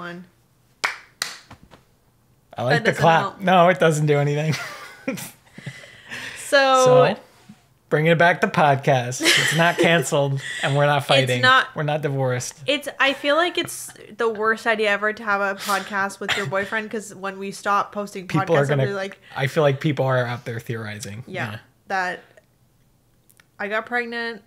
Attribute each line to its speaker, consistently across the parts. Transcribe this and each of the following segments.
Speaker 1: 1.
Speaker 2: I like the clap.
Speaker 1: Help.
Speaker 2: No, it doesn't do anything.
Speaker 1: So
Speaker 2: bringing it back to podcast. It's not canceled, and we're not fighting. We're not divorced.
Speaker 1: I feel like it's the worst idea ever to have a podcast with your boyfriend, because when we stop posting podcasts,
Speaker 2: I feel like people are out there theorizing.
Speaker 1: Yeah. That I got pregnant.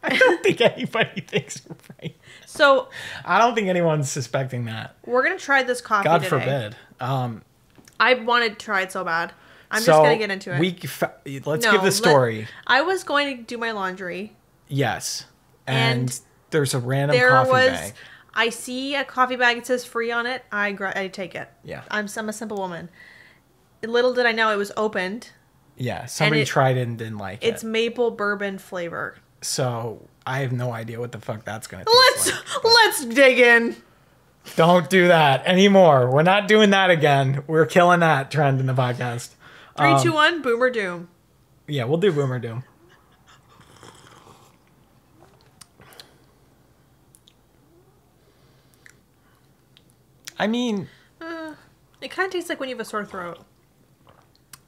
Speaker 2: I don't think anybody thinks we're pregnant.
Speaker 1: So
Speaker 2: I don't think anyone's suspecting that.
Speaker 1: We're gonna try this coffee
Speaker 2: God
Speaker 1: today.
Speaker 2: forbid.
Speaker 1: I wanted to try it so bad. I'm just gonna get into it.
Speaker 2: Let's give the story.
Speaker 1: I was going to do my laundry.
Speaker 2: Yes, and there's a random coffee bag.
Speaker 1: I see a coffee bag. It says free on it. I take it.
Speaker 2: Yeah.
Speaker 1: I'm a simple woman. Little did I know it was opened.
Speaker 2: Yeah, somebody tried it and didn't like it.
Speaker 1: It's maple bourbon flavor.
Speaker 2: So I have no idea what the fuck that's gonna taste like.
Speaker 1: Let's dig in.
Speaker 2: Don't do that anymore. We're not doing that again. We're killing that trend in the podcast.
Speaker 1: 3, 2, 1, boom or doom.
Speaker 2: Yeah, we'll do boom or doom. I mean,
Speaker 1: it kind of tastes like when you have a sore throat.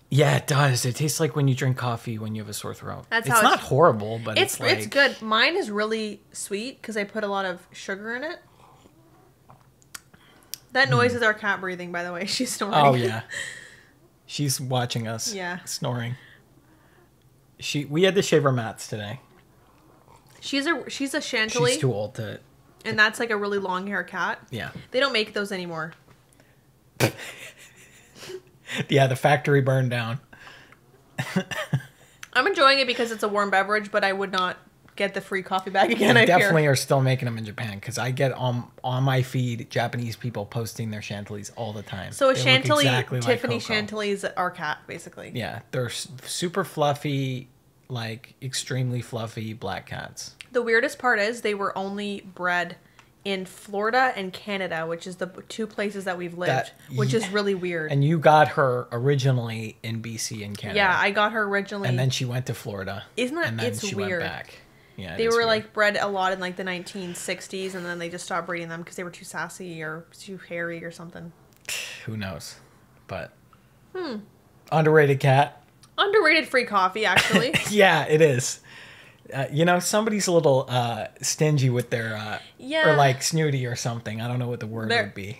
Speaker 2: Yeah, it does. It tastes like when you drink coffee when you have a sore throat.
Speaker 1: It's
Speaker 2: not horrible, but it's
Speaker 1: good. Mine is really sweet because I put a lot of sugar in it. That noise is our cat breathing, by the way. She's snoring.
Speaker 2: Oh, yeah. She's watching us.
Speaker 1: Yeah.
Speaker 2: Snoring. We had to shave her mats today.
Speaker 1: She's a Chantilly.
Speaker 2: She's too old to...
Speaker 1: And that's like a really long hair cat.
Speaker 2: Yeah.
Speaker 1: They don't make those anymore.
Speaker 2: Yeah, the factory burned down.
Speaker 1: I'm enjoying it because it's a warm beverage, but I would not get the free coffee bag again.
Speaker 2: They definitely are still making them in Japan, because I get on my feed Japanese people posting their Chantilly's all the time.
Speaker 1: So a Chantilly,
Speaker 2: exactly
Speaker 1: Tiffany
Speaker 2: like
Speaker 1: Chantilly is our cat, basically.
Speaker 2: Yeah, they're super fluffy, like extremely fluffy black cats.
Speaker 1: The weirdest part is they were only bred in Florida and Canada, which is the 2 places that we've lived, which is really weird.
Speaker 2: And you got her originally in BC and Canada.
Speaker 1: Yeah, I got her originally.
Speaker 2: And then she went to Florida.
Speaker 1: Isn't that,
Speaker 2: and then
Speaker 1: it's
Speaker 2: she
Speaker 1: weird.
Speaker 2: Went back. Yeah,
Speaker 1: they were
Speaker 2: weird.
Speaker 1: like bred a lot in like the 1960s, and then they just stopped breeding them because they were too sassy or too hairy or something.
Speaker 2: Who knows? But underrated cat.
Speaker 1: Underrated free coffee, actually.
Speaker 2: Yeah, it is. Somebody's a little stingy with their or like snooty or something. I don't know what the word would be.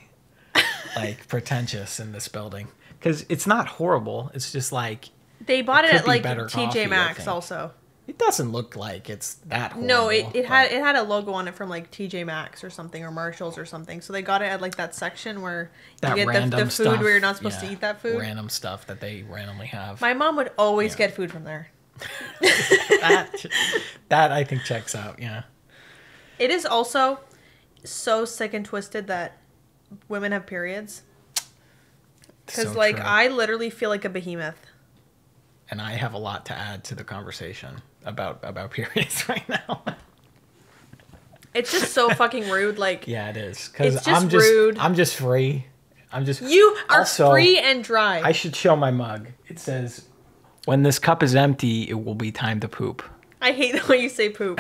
Speaker 2: Like pretentious in this building, because it's not horrible. It's just like
Speaker 1: they bought it at like TJ Maxx also.
Speaker 2: It doesn't look like it's that horrible.
Speaker 1: No, it had a logo on it from like TJ Maxx or something, or Marshalls or something. So they got it at like that section where you get the food where you're not supposed to eat that food.
Speaker 2: Random stuff that they randomly have.
Speaker 1: My mom would always get food from there.
Speaker 2: that I think checks out. Yeah.
Speaker 1: It is also so sick and twisted that women have periods. Because
Speaker 2: so
Speaker 1: like
Speaker 2: true.
Speaker 1: I literally feel like a behemoth.
Speaker 2: And I have a lot to add to the conversation about periods right now.
Speaker 1: It's just so fucking rude. Like,
Speaker 2: yeah, it is. Because
Speaker 1: rude.
Speaker 2: I'm just free.
Speaker 1: You are also, free and dry.
Speaker 2: I should show my mug. It says, "When this cup is empty, it will be time to poop."
Speaker 1: I hate the way you say poop.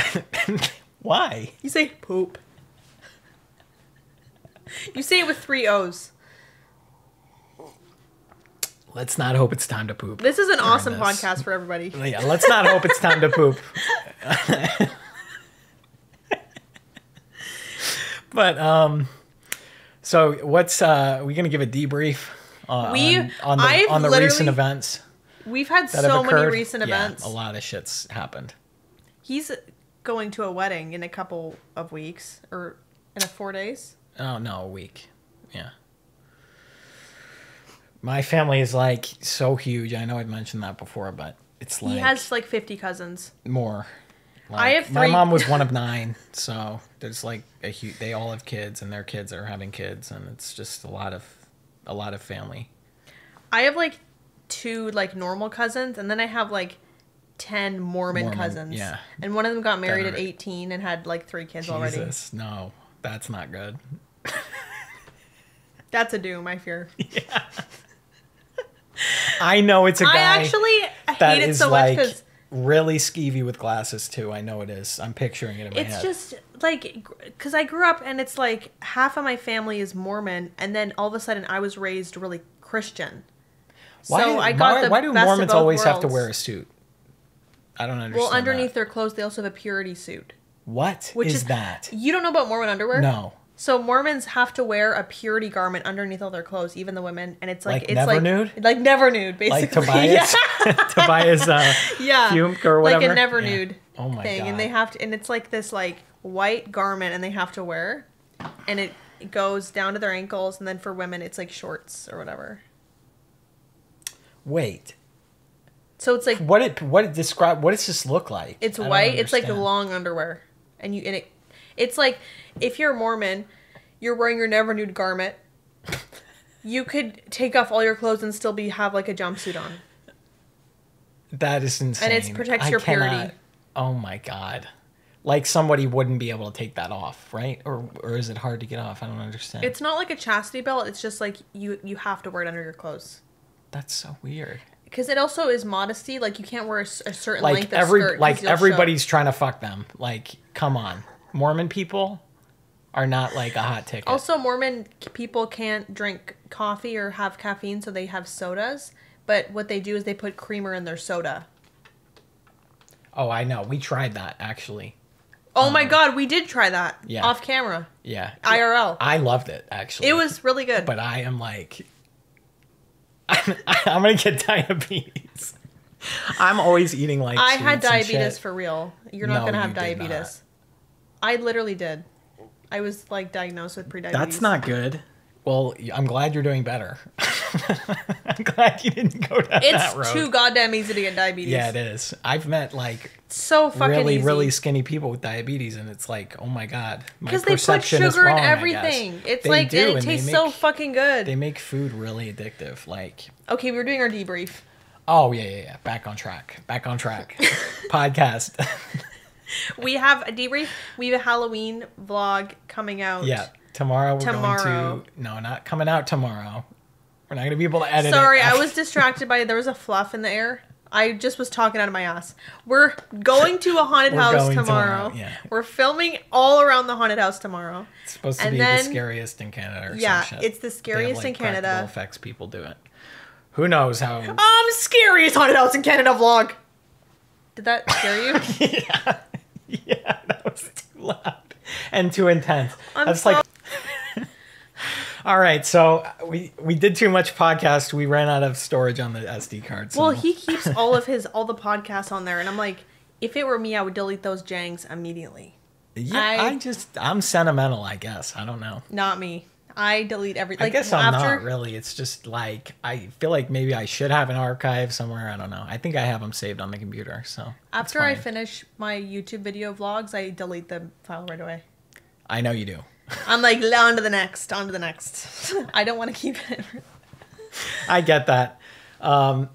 Speaker 2: Why?
Speaker 1: You say poop. You say it with 3 O's.
Speaker 2: Let's not hope it's time to poop.
Speaker 1: This is an awesome podcast for everybody.
Speaker 2: Yeah, let's not hope it's time to poop. But so what's we gonna give a debrief on the recent events?
Speaker 1: We've had so many recent events.
Speaker 2: A lot of shit's happened.
Speaker 1: He's going to a wedding in a couple of weeks, or in 4 days.
Speaker 2: Oh no, a week. Yeah. My family is like so huge. I know I've mentioned that before, but it's like...
Speaker 1: He has like 50 cousins.
Speaker 2: More. Like,
Speaker 1: I have 3.
Speaker 2: My mom was one of 9, so there's like a huge... They all have kids, and their kids are having kids, and it's just a lot of family.
Speaker 1: I have like 2 like normal cousins, and then I have like 10 Mormon cousins.
Speaker 2: Yeah.
Speaker 1: And one of them got married at 18 and had like 3 kids already.
Speaker 2: Jesus, no. That's not good.
Speaker 1: That's a doom, I fear.
Speaker 2: Yeah. I know it's a guy.
Speaker 1: I actually hate it so much because
Speaker 2: really skeevy with glasses too. I know it is. I'm picturing it in my head. It's
Speaker 1: just like, because I grew up and it's like half of my family is Mormon, and then all of a sudden I was raised really Christian.
Speaker 2: Why do Mormons always have to wear a suit? I don't understand.
Speaker 1: Well, underneath their clothes, they also have a purity suit.
Speaker 2: What is that?
Speaker 1: You don't know about Mormon underwear?
Speaker 2: No.
Speaker 1: So Mormons have to wear a purity garment underneath all their clothes, even the women, and it's like
Speaker 2: never nude,
Speaker 1: like never nude, basically.
Speaker 2: Like Tobias, Tobias, fume or whatever,
Speaker 1: like a never nude
Speaker 2: oh my
Speaker 1: thing,
Speaker 2: God.
Speaker 1: And they have to, and it's like this like white garment, and they have to wear, and it goes down to their ankles, and then for women it's like shorts or whatever.
Speaker 2: Wait.
Speaker 1: So it's like
Speaker 2: what does this look like?
Speaker 1: It's white. It's like long underwear, and it's like if you're Mormon, you're wearing your never nude garment. You could take off all your clothes and still have like a jumpsuit on.
Speaker 2: That is insane.
Speaker 1: And it protects your purity.
Speaker 2: Oh my God. Like somebody wouldn't be able to take that off, right? Or is it hard to get off? I don't understand.
Speaker 1: It's not like a chastity belt. It's just like you have to wear it under your clothes.
Speaker 2: That's so weird.
Speaker 1: Because it also is modesty. Like you can't wear a certain length of skirt.
Speaker 2: Like everybody's trying to fuck them. Like, come on. Mormon people are not like a hot ticket.
Speaker 1: Also, Mormon people can't drink coffee or have caffeine, so they have sodas. But what they do is they put creamer in their soda.
Speaker 2: Oh, I know. We tried that, actually.
Speaker 1: Oh my God, we did try that.
Speaker 2: Yeah.
Speaker 1: Off camera.
Speaker 2: Yeah.
Speaker 1: IRL.
Speaker 2: I loved it, actually.
Speaker 1: It was really good.
Speaker 2: But I am like... I'm going to get diabetes. I'm always eating like
Speaker 1: I had diabetes for real. You're not going to have diabetes. I literally did. I was like diagnosed with prediabetes.
Speaker 2: That's not good. Well, I'm glad you're doing better. I'm glad you didn't go down that road.
Speaker 1: It's too goddamn easy to get diabetes.
Speaker 2: Yeah, it is. I've met like
Speaker 1: so fucking
Speaker 2: really skinny people with diabetes, and it's like, oh my God, my
Speaker 1: because they put sugar in everything. It's like, and it tastes so fucking good.
Speaker 2: They make food really addictive. Like,
Speaker 1: okay, we're doing our debrief.
Speaker 2: Oh yeah. Back on track. Podcast.
Speaker 1: We have a debrief. We have a Halloween vlog coming out.
Speaker 2: Yeah. Tomorrow we're going to... No, not coming out tomorrow. We're not going to be able to edit it.
Speaker 1: Sorry, I was distracted by... There was a fluff in the air. I just was talking out of my ass. We're going to a haunted house tomorrow. Yeah. We're filming all around the haunted house tomorrow.
Speaker 2: It's supposed to be the scariest in Canada or some shit.
Speaker 1: It's the scariest in Canada.
Speaker 2: Practical effects people do it. Who knows how...
Speaker 1: Scariest haunted house in Canada vlog. Did that scare you?
Speaker 2: Yeah, that was too loud and too intense. That's like... All right, so we did too much podcast. We ran out of storage on the SD card. So.
Speaker 1: Well, he keeps all the podcasts on there, and I'm like, if it were me, I would delete those jangs immediately.
Speaker 2: Yeah, I'm sentimental, I guess. I don't know.
Speaker 1: Not me. I delete everything.
Speaker 2: I guess I'm not really. It's just like I feel like maybe I should have an archive somewhere. I don't know. I think I have them saved on the computer. So
Speaker 1: after I finish my YouTube video vlogs, I delete the file right away.
Speaker 2: I know you do.
Speaker 1: I'm like, on to the next. I don't want to keep it.
Speaker 2: I get that.
Speaker 1: But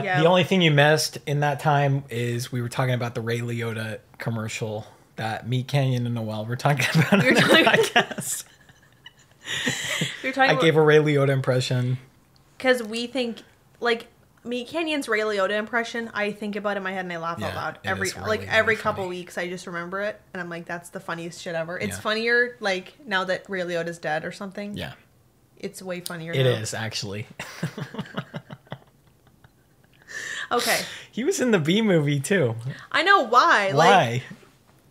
Speaker 2: yeah. The only thing you missed in that time is we were talking about the Ray Liotta commercial that me, Canyon, and Noel were talking about on the podcast. I gave a Ray Liotta impression.
Speaker 1: Because we think, like, me, Canyon's Ray Liotta impression, I think about it in my head and I laugh out loud. Every couple weeks, I just remember it. And I'm like, that's the funniest shit ever. It's funnier, like, now that Ray Liotta's dead or something.
Speaker 2: Yeah.
Speaker 1: It's way funnier
Speaker 2: It is, actually.
Speaker 1: Okay.
Speaker 2: He was in the B movie, too.
Speaker 1: I know. Why?
Speaker 2: Why?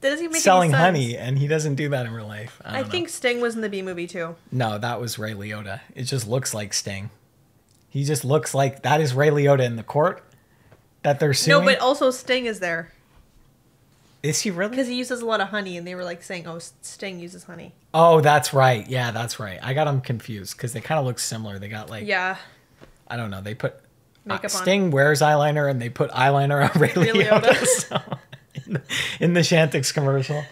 Speaker 1: That doesn't make
Speaker 2: selling
Speaker 1: any sense.
Speaker 2: honey, and he doesn't do that in real life. I
Speaker 1: think Sting was in the B movie, too.
Speaker 2: No, that was Ray Liotta. It just looks like Sting. He just looks like... That is Ray Liotta in the court that they're suing?
Speaker 1: No, but also Sting is there.
Speaker 2: Is he really?
Speaker 1: Because he uses a lot of honey, and they were like saying, oh, Sting uses honey.
Speaker 2: Oh, that's right. Yeah, that's right. I got them confused, because they kind of look similar. They got like...
Speaker 1: Yeah.
Speaker 2: I don't know. They put...
Speaker 1: Makeup on.
Speaker 2: Sting wears eyeliner, and they put eyeliner on Ray Liotta. So, in the Shantix commercial.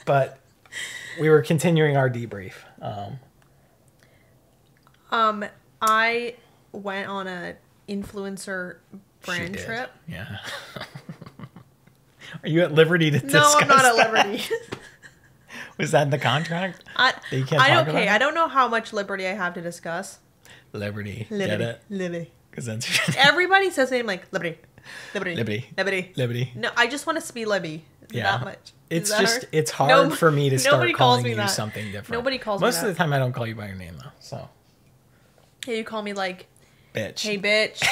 Speaker 2: But we were continuing our debrief.
Speaker 1: I went on a influencer brand trip.
Speaker 2: Yeah. Are you at liberty to discuss
Speaker 1: No, I'm not
Speaker 2: that?
Speaker 1: at liberty.
Speaker 2: Was that in the contract?
Speaker 1: I don't know how much liberty I have to discuss.
Speaker 2: Liberty. Get it?
Speaker 1: Liberty.
Speaker 2: Because that's
Speaker 1: everybody says the name like Libby.
Speaker 2: Libby.
Speaker 1: No, I just want us to be Libby.
Speaker 2: Yeah.
Speaker 1: That much.
Speaker 2: It's just hard? It's hard for me to start calling you something different.
Speaker 1: Nobody calls me that.
Speaker 2: Most of the time I don't call you by your name though. So.
Speaker 1: Yeah, you call me like
Speaker 2: bitch.
Speaker 1: Hey bitch.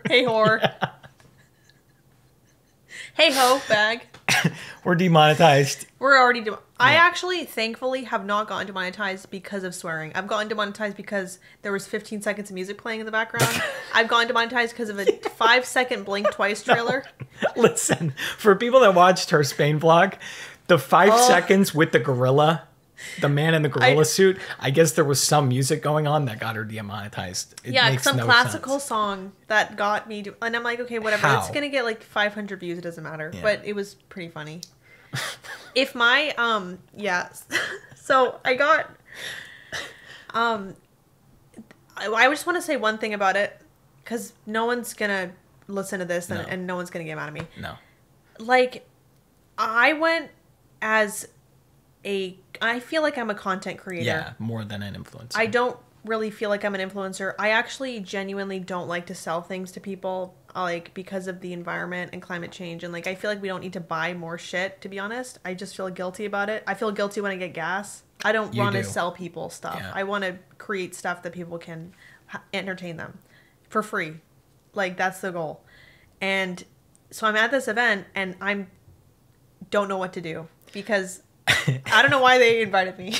Speaker 1: Hey whore. Yeah. Hey ho bag.
Speaker 2: We're demonetized.
Speaker 1: We're already I actually, thankfully, have not gotten demonetized because of swearing. I've gotten demonetized because there was 15 seconds of music playing in the background. I've gotten demonetized because of a 5-second Blink Twice trailer.
Speaker 2: No. Listen, for people that watched her Spain vlog, the 5 seconds with the gorilla, the man in the gorilla suit, I guess there was some music going on that got her demonetized. It makes some
Speaker 1: classical song that got me and I'm like, okay, whatever. How? It's going to get like 500 views. It doesn't matter. Yeah. But it was pretty funny. If my so I got I just want to say one thing about it because no one's gonna listen to this and no one's gonna get mad at me.
Speaker 2: No,
Speaker 1: like I went as I feel like I'm a content creator.
Speaker 2: Yeah, more than an influencer.
Speaker 1: I don't really feel like I'm an influencer. I actually genuinely don't like to sell things to people, like because of the environment and climate change, and like I feel like we don't need to buy more shit, to be honest. I just feel guilty about it. I feel guilty when I get gas. I don't want to sell people stuff. Yeah. I want to create stuff that people can entertain them for free. Like that's the goal. And so I'm at this event and don't know what to do because I don't know why they invited me.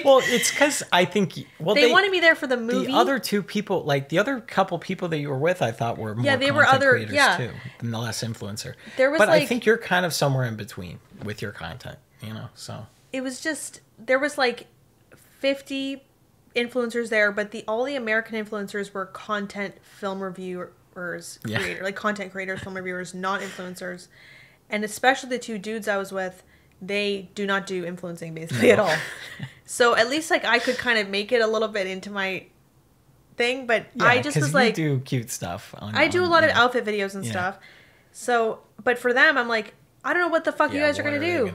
Speaker 2: Well, it's because I think
Speaker 1: they wanted me there for the movie.
Speaker 2: The other two people, like the other couple people that you were with, I thought were more content creators too, than the less influencer. But I think you're kind of somewhere in between with your content, So
Speaker 1: it was just there was like 50 influencers there, but all the American influencers were content film reviewers, like content creators, film reviewers, not influencers, and especially the two dudes I was with. They do not do influencing basically at all. So at least like I could kind of make it a little bit into my thing, but I just was like,
Speaker 2: you do cute stuff.
Speaker 1: I do a lot of outfit videos and stuff. So, but for them, I'm like, I don't know what the fuck you guys are gonna do.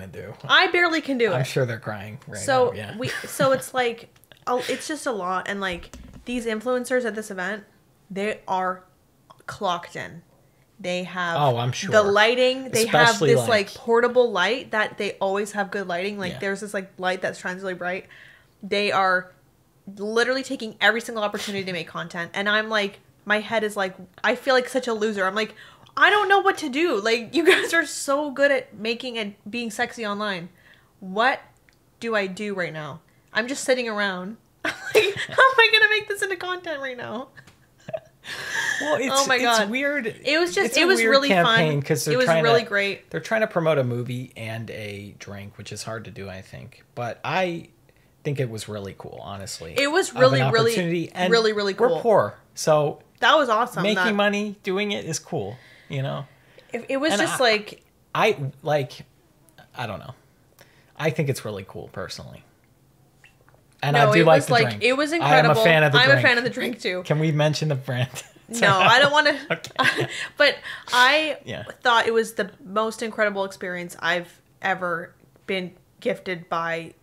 Speaker 1: I barely can do it.
Speaker 2: I'm sure they're crying right now. Yeah.
Speaker 1: So it's like, it's just a lot, and like these influencers at this event, they are clocked in. They have
Speaker 2: I'm sure.
Speaker 1: the lighting. They have this like portable light that they always have good lighting. Like there's this like light that shines really bright. They are literally taking every single opportunity to make content. And I'm like, my head is like, I feel like such a loser. I'm like, I don't know what to do. Like you guys are so good at making and being sexy online. What do I do right now? I'm just sitting around. I'm like, how am I going to make this into content right now?
Speaker 2: Well, it's weird.
Speaker 1: It was really fun.
Speaker 2: Because
Speaker 1: it was really great.
Speaker 2: They're trying to promote a movie and a drink, which is hard to do, I think. But I think it was really cool, honestly.
Speaker 1: It was really cool.
Speaker 2: We're poor, so
Speaker 1: that was awesome.
Speaker 2: Making money doing it is cool,
Speaker 1: It was just
Speaker 2: I don't know. I think it's really cool personally. And I do like the drink.
Speaker 1: It was incredible.
Speaker 2: I'm a fan of the drink.
Speaker 1: I'm a fan of the drink too.
Speaker 2: Can we mention the brand?
Speaker 1: No, I don't want to. Okay. But I thought it was the most incredible experience I've ever been gifted by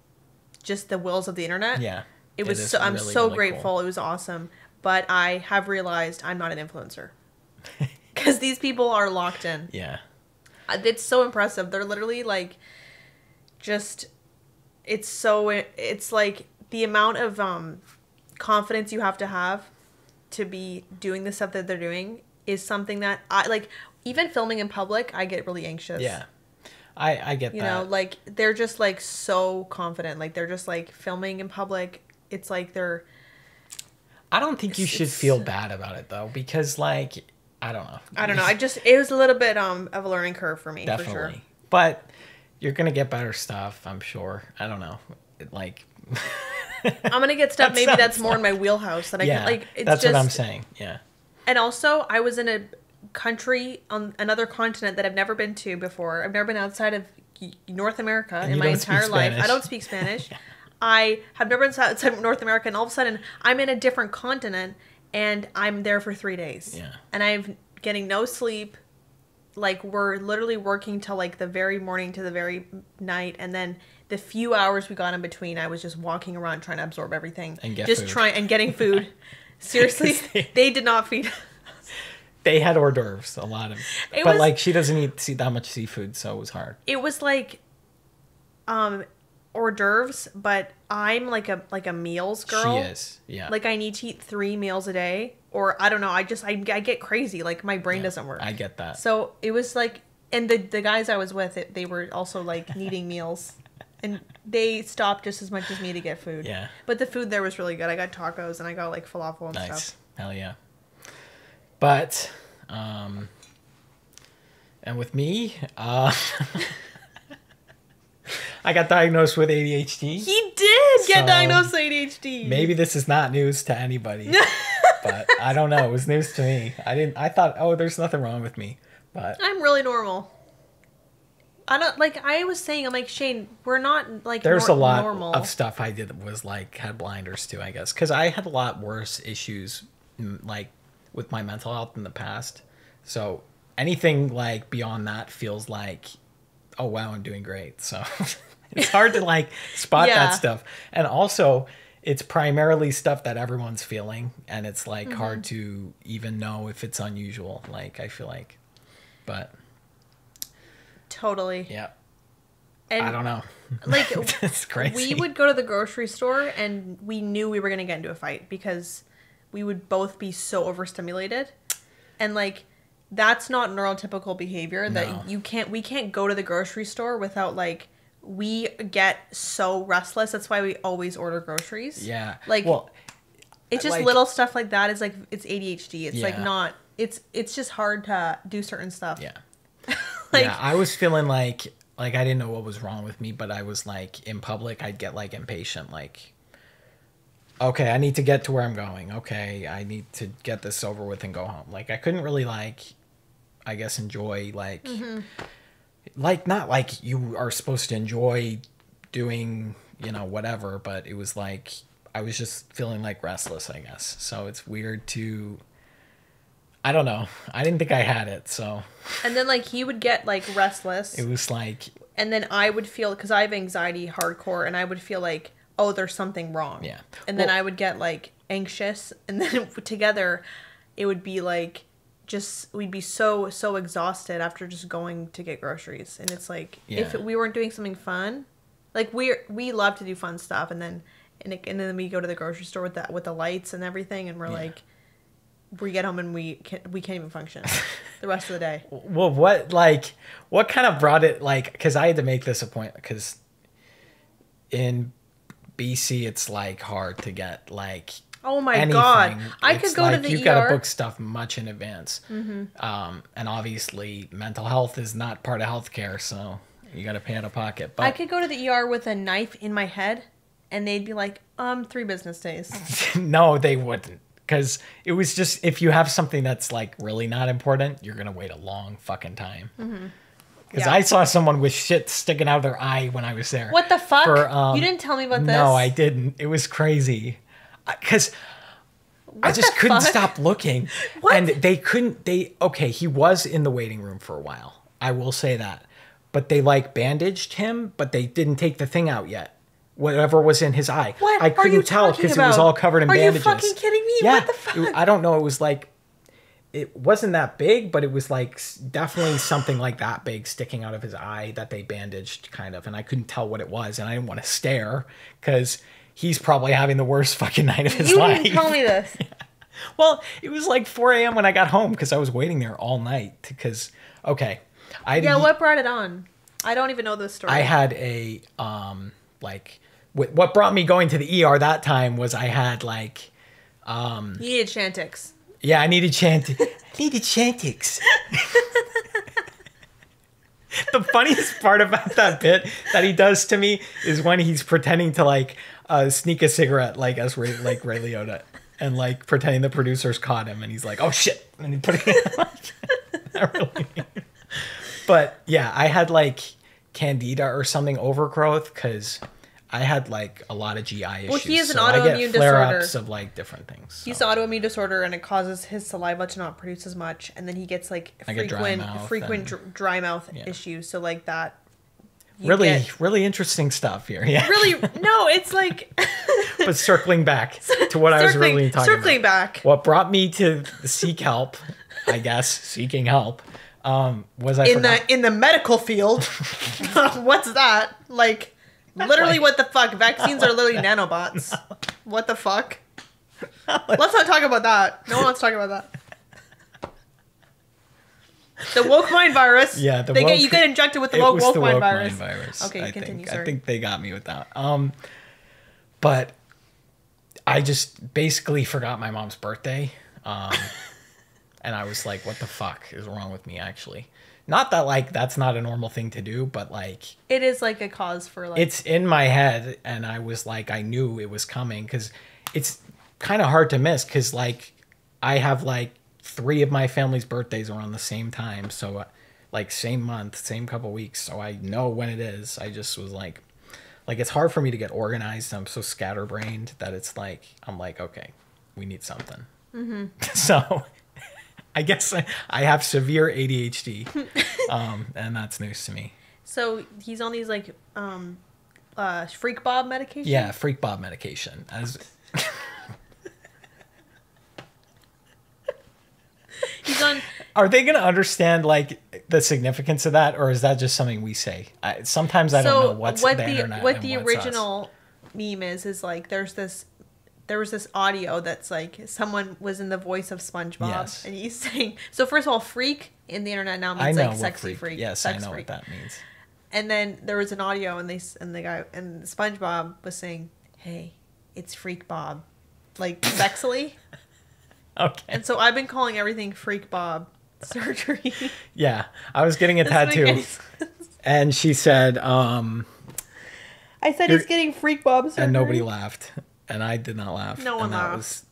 Speaker 1: just the wills of the internet.
Speaker 2: Yeah.
Speaker 1: It was so, I'm so grateful. Cool. It was awesome. But I have realized I'm not an influencer. Because these people are locked in.
Speaker 2: Yeah.
Speaker 1: It's so impressive. They're literally like, it's like the amount of confidence you have to be doing the stuff that they're doing is something that I like. Even filming in public, I get really anxious.
Speaker 2: Yeah, I get that.
Speaker 1: Like they're just like so confident. Like they're just like filming in public. It's like they're.
Speaker 2: I don't think you should feel bad about it though, because like I don't know.
Speaker 1: It was a little bit of a learning curve for me.
Speaker 2: Definitely.
Speaker 1: For sure.
Speaker 2: But you're gonna get better stuff, I'm sure. I don't know.
Speaker 1: I'm gonna get stuff. Maybe that's more in my wheelhouse that I can like.
Speaker 2: That's what I'm saying. Yeah.
Speaker 1: And also, I was in a country on another continent that I've never been to before. I've never been outside of North America in my entire life. I don't speak Spanish. I have never been outside of North America, and all of a sudden, I'm in a different continent, and I'm there for 3 days.
Speaker 2: Yeah.
Speaker 1: And I'm getting no sleep. Like we're literally working till like the very morning to the very night, and then the few hours we got in between, I was just walking around trying to absorb everything,
Speaker 2: and getting food.
Speaker 1: Seriously, they did not feed us.
Speaker 2: They had hors d'oeuvres, a lot of. But like she doesn't eat that much seafood, so it was hard.
Speaker 1: It was like hors d'oeuvres, but I'm like a meals girl.
Speaker 2: She is, yeah.
Speaker 1: Like I need to eat 3 meals a day, or I don't know. I get crazy. Like my brain doesn't work.
Speaker 2: I get that.
Speaker 1: So it was like, and the guys I was with, they were also like needing meals, and they stopped just as much as me to get food.
Speaker 2: Yeah.
Speaker 1: But the food there was really good. I got tacos and I got like falafel and stuff.
Speaker 2: Hell yeah. But, and with me, I got diagnosed with ADHD.
Speaker 1: He did get diagnosed with ADHD.
Speaker 2: Maybe this is not news to anybody, but I don't know. It was news to me. I thought, oh, there's nothing wrong with me, but
Speaker 1: I'm really normal. I don't like. I was saying, I'm like, Shane, we're not like.
Speaker 2: There's a lot of stuff I did was like had blinders to, I guess, because I had a lot worse issues, like with my mental health in the past. So anything like beyond that feels like, oh wow, I'm doing great. So it's hard to like spot that stuff. And also it's primarily stuff that everyone's feeling, and it's like hard to even know if it's unusual. Like I feel like, but
Speaker 1: totally.
Speaker 2: Yeah.
Speaker 1: And
Speaker 2: I don't know.
Speaker 1: Like
Speaker 2: it's crazy.
Speaker 1: We would go to the grocery store and we knew we were going to get into a fight because we would both be so overstimulated. And like that's not neurotypical behavior that we can't go to the grocery store without like we get so restless. That's why we always order groceries.
Speaker 2: Yeah.
Speaker 1: Like it's just like, little stuff like that is like it's ADHD. It's like not it's just hard to do certain stuff.
Speaker 2: Yeah.
Speaker 1: Like,
Speaker 2: yeah, I was feeling like I didn't know what was wrong with me, but I was like in public I'd get like impatient, like okay, I need to get to where I'm going. Okay, I need to get this over with and go home. Like I couldn't really like, I guess, enjoy like, like not like you are supposed to enjoy doing, you know, whatever, but it was like, I was just feeling like restless, I guess. So it's weird to, I don't know. I didn't think I had it, so.
Speaker 1: And then like he would get like restless.
Speaker 2: It was like.
Speaker 1: And then I would feel, because I have anxiety hardcore, and I would feel like, oh, there's something wrong.
Speaker 2: Yeah.
Speaker 1: And then I would get like anxious, and then together it would be like just we'd be so exhausted after just going to get groceries. And it's like if we weren't doing something fun, like we love to do fun stuff, and then we go to the grocery store with the lights and everything, and we're like we get home and we can't even function the rest of the day.
Speaker 2: Well, what kind of brought it, like, because I had to make this a point, because in BC it's like hard to get like
Speaker 1: oh my god, I could go to the
Speaker 2: you've
Speaker 1: ER.
Speaker 2: got to book stuff much in advance. And obviously mental health is not part of healthcare, so you got to pay out of pocket. But
Speaker 1: I could go to the ER with a knife in my head and they'd be like 3 business days.
Speaker 2: No, they wouldn't, because it was just, if you have something that's like really not important, you're gonna wait a long fucking time. Because I saw someone with shit sticking out of their eye when I was there.
Speaker 1: What the fuck? You didn't tell me about this.
Speaker 2: No, I didn't. It was crazy. Because I just couldn't stop looking. What? And okay, he was in the waiting room for a while. I will say that. But they like bandaged him, but they didn't take the thing out yet. Whatever was in his eye.
Speaker 1: What
Speaker 2: I couldn't tell because it was all covered in bandages.
Speaker 1: Are you fucking kidding me?
Speaker 2: Yeah.
Speaker 1: What the fuck?
Speaker 2: I don't know. It was like, it wasn't that big, but it was like definitely something like that big sticking out of his eye that they bandaged kind of. And I couldn't tell what it was. And I didn't want to stare because he's probably having the worst fucking night of his life.
Speaker 1: You didn't tell me this.
Speaker 2: Yeah. Well, it was like 4 a.m. when I got home because I was waiting there all night because, okay.
Speaker 1: What brought it on? I don't even know this story.
Speaker 2: I had a, what brought me going to the ER that time was I had like...
Speaker 1: you needed Chantix.
Speaker 2: Yeah, I needed Chantix. The funniest part about that bit that he does to me is when he's pretending to like sneak a cigarette like as Ray Liotta, and like pretending the producers caught him, and he's like, "Oh shit!" and he put it in. But yeah, I had like candida or something, overgrowth, because I had like a lot of GI issues.
Speaker 1: Well, he has an autoimmune disorder.
Speaker 2: Flare-ups of like different things. So.
Speaker 1: He's an autoimmune disorder, and it causes his saliva to not produce as much, and then he gets like frequent dry mouth issues. So like that.
Speaker 2: Really interesting stuff here. Yeah.
Speaker 1: Really, no, it's like.
Speaker 2: But circling back to what I was really talking about.
Speaker 1: Circling back.
Speaker 2: What brought me to seek help, I guess, seeking help, was I
Speaker 1: in the medical field. What's that? Like, literally, what the fuck? Vaccines are literally nanobots. No. What the fuck? Let's not talk about that. No one wants to talk about that. The woke mind virus.
Speaker 2: Yeah,
Speaker 1: you get injected with the woke mind virus.
Speaker 2: Okay, continue. I think they got me with that. But I just basically forgot my mom's birthday. And I was like, what the fuck is wrong with me, actually? Not that, like, that's not a normal thing to do, but, like...
Speaker 1: It is, like, a cause for, like...
Speaker 2: It's in my head, and I was like, I knew it was coming, because it's kind of hard to miss, because, like, I have, like, 3 of my family's birthdays around the same time, so, like, same month, same couple weeks, so I know when it is. I just was like, it's hard for me to get organized. I'm so scatterbrained that it's like, I'm like, okay, we need something. Mm-hmm. So... I guess I have severe ADHD, and that's news to me.
Speaker 1: So he's on these like Freak Bob medication?
Speaker 2: Yeah, Freak Bob medication.
Speaker 1: He's on...
Speaker 2: Are they going to understand like the significance of that, or is that just something we say? Sometimes I don't know what's the internet.
Speaker 1: What the original meme is like there was this audio that's like someone was in the voice of SpongeBob, yes. And he's saying, so first of all, freak in the internet now means like sexy freak.
Speaker 2: Yes,
Speaker 1: sex
Speaker 2: I know
Speaker 1: freak.
Speaker 2: What that means.
Speaker 1: And then there was an audio and SpongeBob was saying, hey, it's Freak Bob, like sexily.
Speaker 2: Okay.
Speaker 1: And so I've been calling everything Freak Bob surgery.
Speaker 2: Yeah, I was getting a tattoo, and she said, I
Speaker 1: said he's getting Freak Bob surgery.
Speaker 2: And nobody laughed. And I did not laugh.
Speaker 1: No one laughed.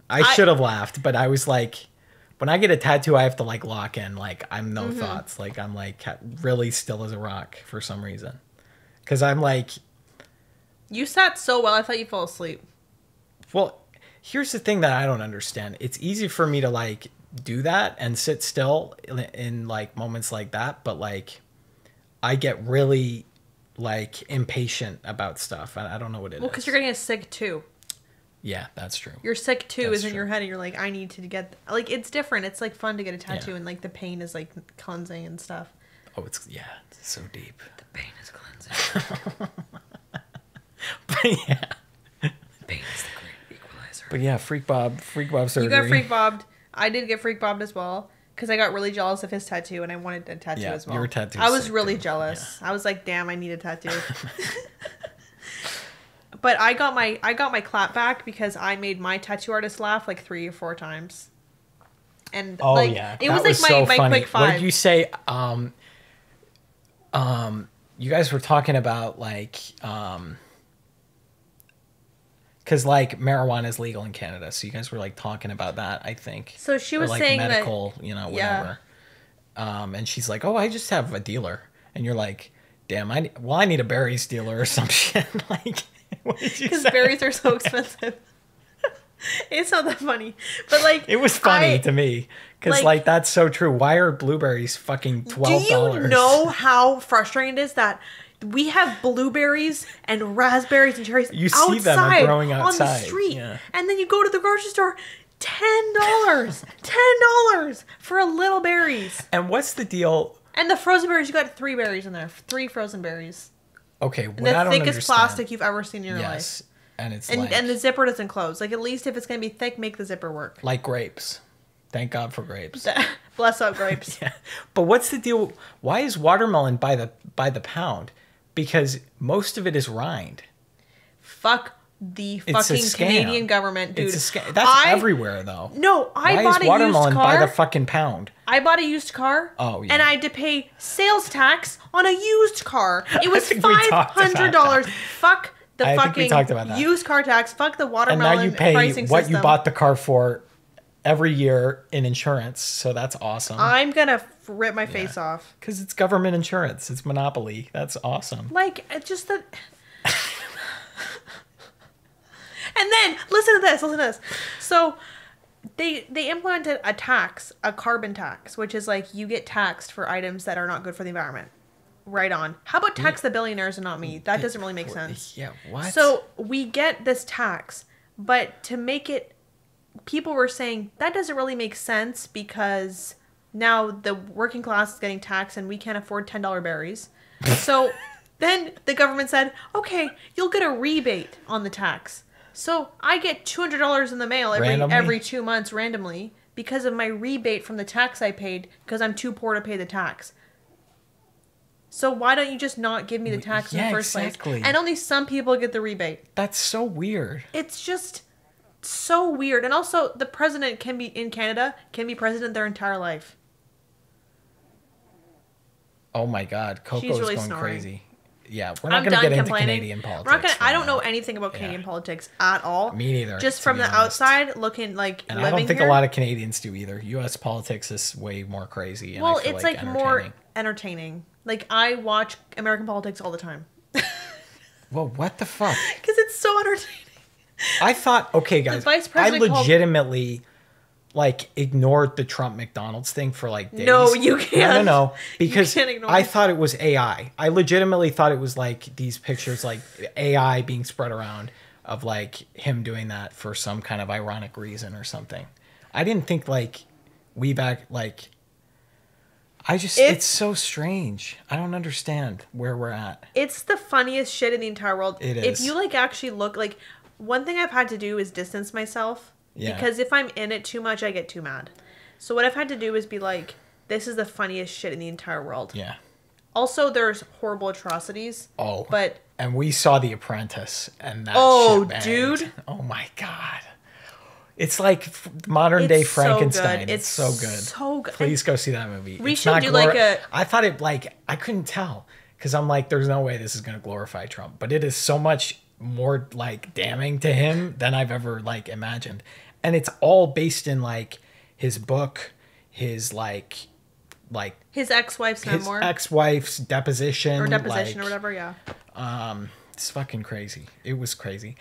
Speaker 2: I should have laughed, but I was like, when I get a tattoo, I have to like lock in. Like I'm no thoughts. Like I'm like really still as a rock for some reason. Because I'm like.
Speaker 1: You sat so well, I thought you fell asleep.
Speaker 2: Well, here's the thing that I don't understand. It's easy for me to like do that and sit still in like moments like that. But like I get really like impatient about stuff. I don't know what it is.
Speaker 1: Well, because you're getting a sick too.
Speaker 2: Yeah, that's true.
Speaker 1: Your sick too is in your head, and you're like, I need to get like it's different. It's like fun to get a tattoo, and like the pain is like cleansing and stuff.
Speaker 2: Oh, it's so deep.
Speaker 1: The pain is cleansing.
Speaker 2: But yeah,
Speaker 1: pain is the great equalizer.
Speaker 2: But yeah, Freak Bob surgery.
Speaker 1: You got Freak Bobbed. I did get Freak Bobbed as well. Because I got really jealous of his tattoo, and I wanted a tattoo as well.
Speaker 2: Your tattoo.
Speaker 1: I was really jealous. Yeah. I was like, "Damn, I need a tattoo." But I got my clap back because I made my tattoo artist laugh like 3 or 4 times. And it was like my quick 5.
Speaker 2: What did you say? You guys were talking about like because like marijuana is legal in Canada, so you guys were like talking about that, I think.
Speaker 1: So she was saying
Speaker 2: medical, that, whatever. Yeah. And she's like, "Oh, I just have a dealer," and you're like, "Damn, I need a berries dealer or some shit." Like, what did you say?
Speaker 1: Because berries are so expensive. It's not that funny, but like
Speaker 2: it was funny to me because like that's so true. Why are blueberries fucking $12?
Speaker 1: Do you know how frustrating it is that? We have blueberries and raspberries and cherries
Speaker 2: you see them growing outside
Speaker 1: on the street, and then you go to the grocery store, $10 for a little berries.
Speaker 2: And what's the deal?
Speaker 1: And the frozen berries, you got 3 berries in there, 3 frozen berries.
Speaker 2: Okay,
Speaker 1: what I don't thickest plastic you've ever seen in your life.
Speaker 2: And it's
Speaker 1: and the zipper doesn't close. Like at least if it's gonna be thick, make the zipper work.
Speaker 2: Like grapes. Thank God for grapes.
Speaker 1: Bless up grapes.
Speaker 2: Yeah. But what's the deal? Why is watermelon by the pound? Because most of it is rind.
Speaker 1: Fuck the fucking Canadian government, dude.
Speaker 2: It's a That's everywhere, though.
Speaker 1: No,
Speaker 2: I bought a watermelon used car by the fucking pound.
Speaker 1: I bought a used car.
Speaker 2: Oh, yeah.
Speaker 1: And I had to pay sales tax on a used car. It was $500. Fuck the fucking used car tax. Fuck the watermelon pricing system. And now you pay what you bought
Speaker 2: the car for every year in insurance, so that's awesome.
Speaker 1: I'm gonna rip my face off
Speaker 2: because it's government insurance. It's monopoly. That's awesome.
Speaker 1: Like just the. And then listen to this. So they implemented a tax, a carbon tax, which is like you get taxed for items that are not good for the environment, right on. How about tax the billionaires and not me? That doesn't really make sense.
Speaker 2: Yeah, what?
Speaker 1: So we get this tax, but to make it, people were saying that doesn't really make sense because now the working class is getting taxed and we can't afford $10 berries. So then the government said, okay, you'll get a rebate on the tax. So I get $200 in the mail every 2 months randomly because of my rebate from the tax I paid because I'm too poor to pay the tax. So why don't you just not give me the tax in the first place? And only some people get the rebate.
Speaker 2: That's so weird.
Speaker 1: It's just so weird. And also, the president can be, in Canada, can be president their entire life.
Speaker 2: Oh my God. Coco's
Speaker 1: really
Speaker 2: going
Speaker 1: snoring.
Speaker 2: Crazy. Yeah, we're not going to get into Canadian politics.
Speaker 1: I don't know anything about Canadian politics at all.
Speaker 2: Me neither.
Speaker 1: Just from the outside, looking like
Speaker 2: and I don't think a lot of Canadians do either. U.S. politics is way more crazy. And
Speaker 1: well, it's like more entertaining. Like, I watch American politics all the time.
Speaker 2: Well, what the fuck?
Speaker 1: Because it's so entertaining.
Speaker 2: I thought, okay, guys, I legitimately like ignored the Trump McDonald's thing for like days.
Speaker 1: No, you can't.
Speaker 2: No, because I thought it was AI. I legitimately thought it was like these pictures, like AI being spread around of like him doing that for some kind of ironic reason or something. I didn't think like it's so strange. I don't understand where we're at.
Speaker 1: It's the funniest shit in the entire world.
Speaker 2: It is.
Speaker 1: If you like actually look, like, one thing I've had to do is distance myself. Yeah. Because if I'm in it too much, I get too mad. So what I've had to do is be like, this is the funniest shit in the entire world.
Speaker 2: Yeah.
Speaker 1: Also, there's horrible atrocities.
Speaker 2: Oh.
Speaker 1: But
Speaker 2: and we saw The Apprentice, and that shit banged.
Speaker 1: Dude.
Speaker 2: Oh my God. It's like modern day Frankenstein. It's so good.
Speaker 1: So good.
Speaker 2: Please go see that movie.
Speaker 1: We should do like a...
Speaker 2: I thought it like... I couldn't tell. Because I'm like, there's no way this is going to glorify Trump. But it is so much more like damning to him than I've ever like imagined. And it's all based in like his book, his like
Speaker 1: his ex-wife's memoir.
Speaker 2: His ex-wife's deposition.
Speaker 1: Or deposition or whatever, yeah.
Speaker 2: It's fucking crazy. It was crazy.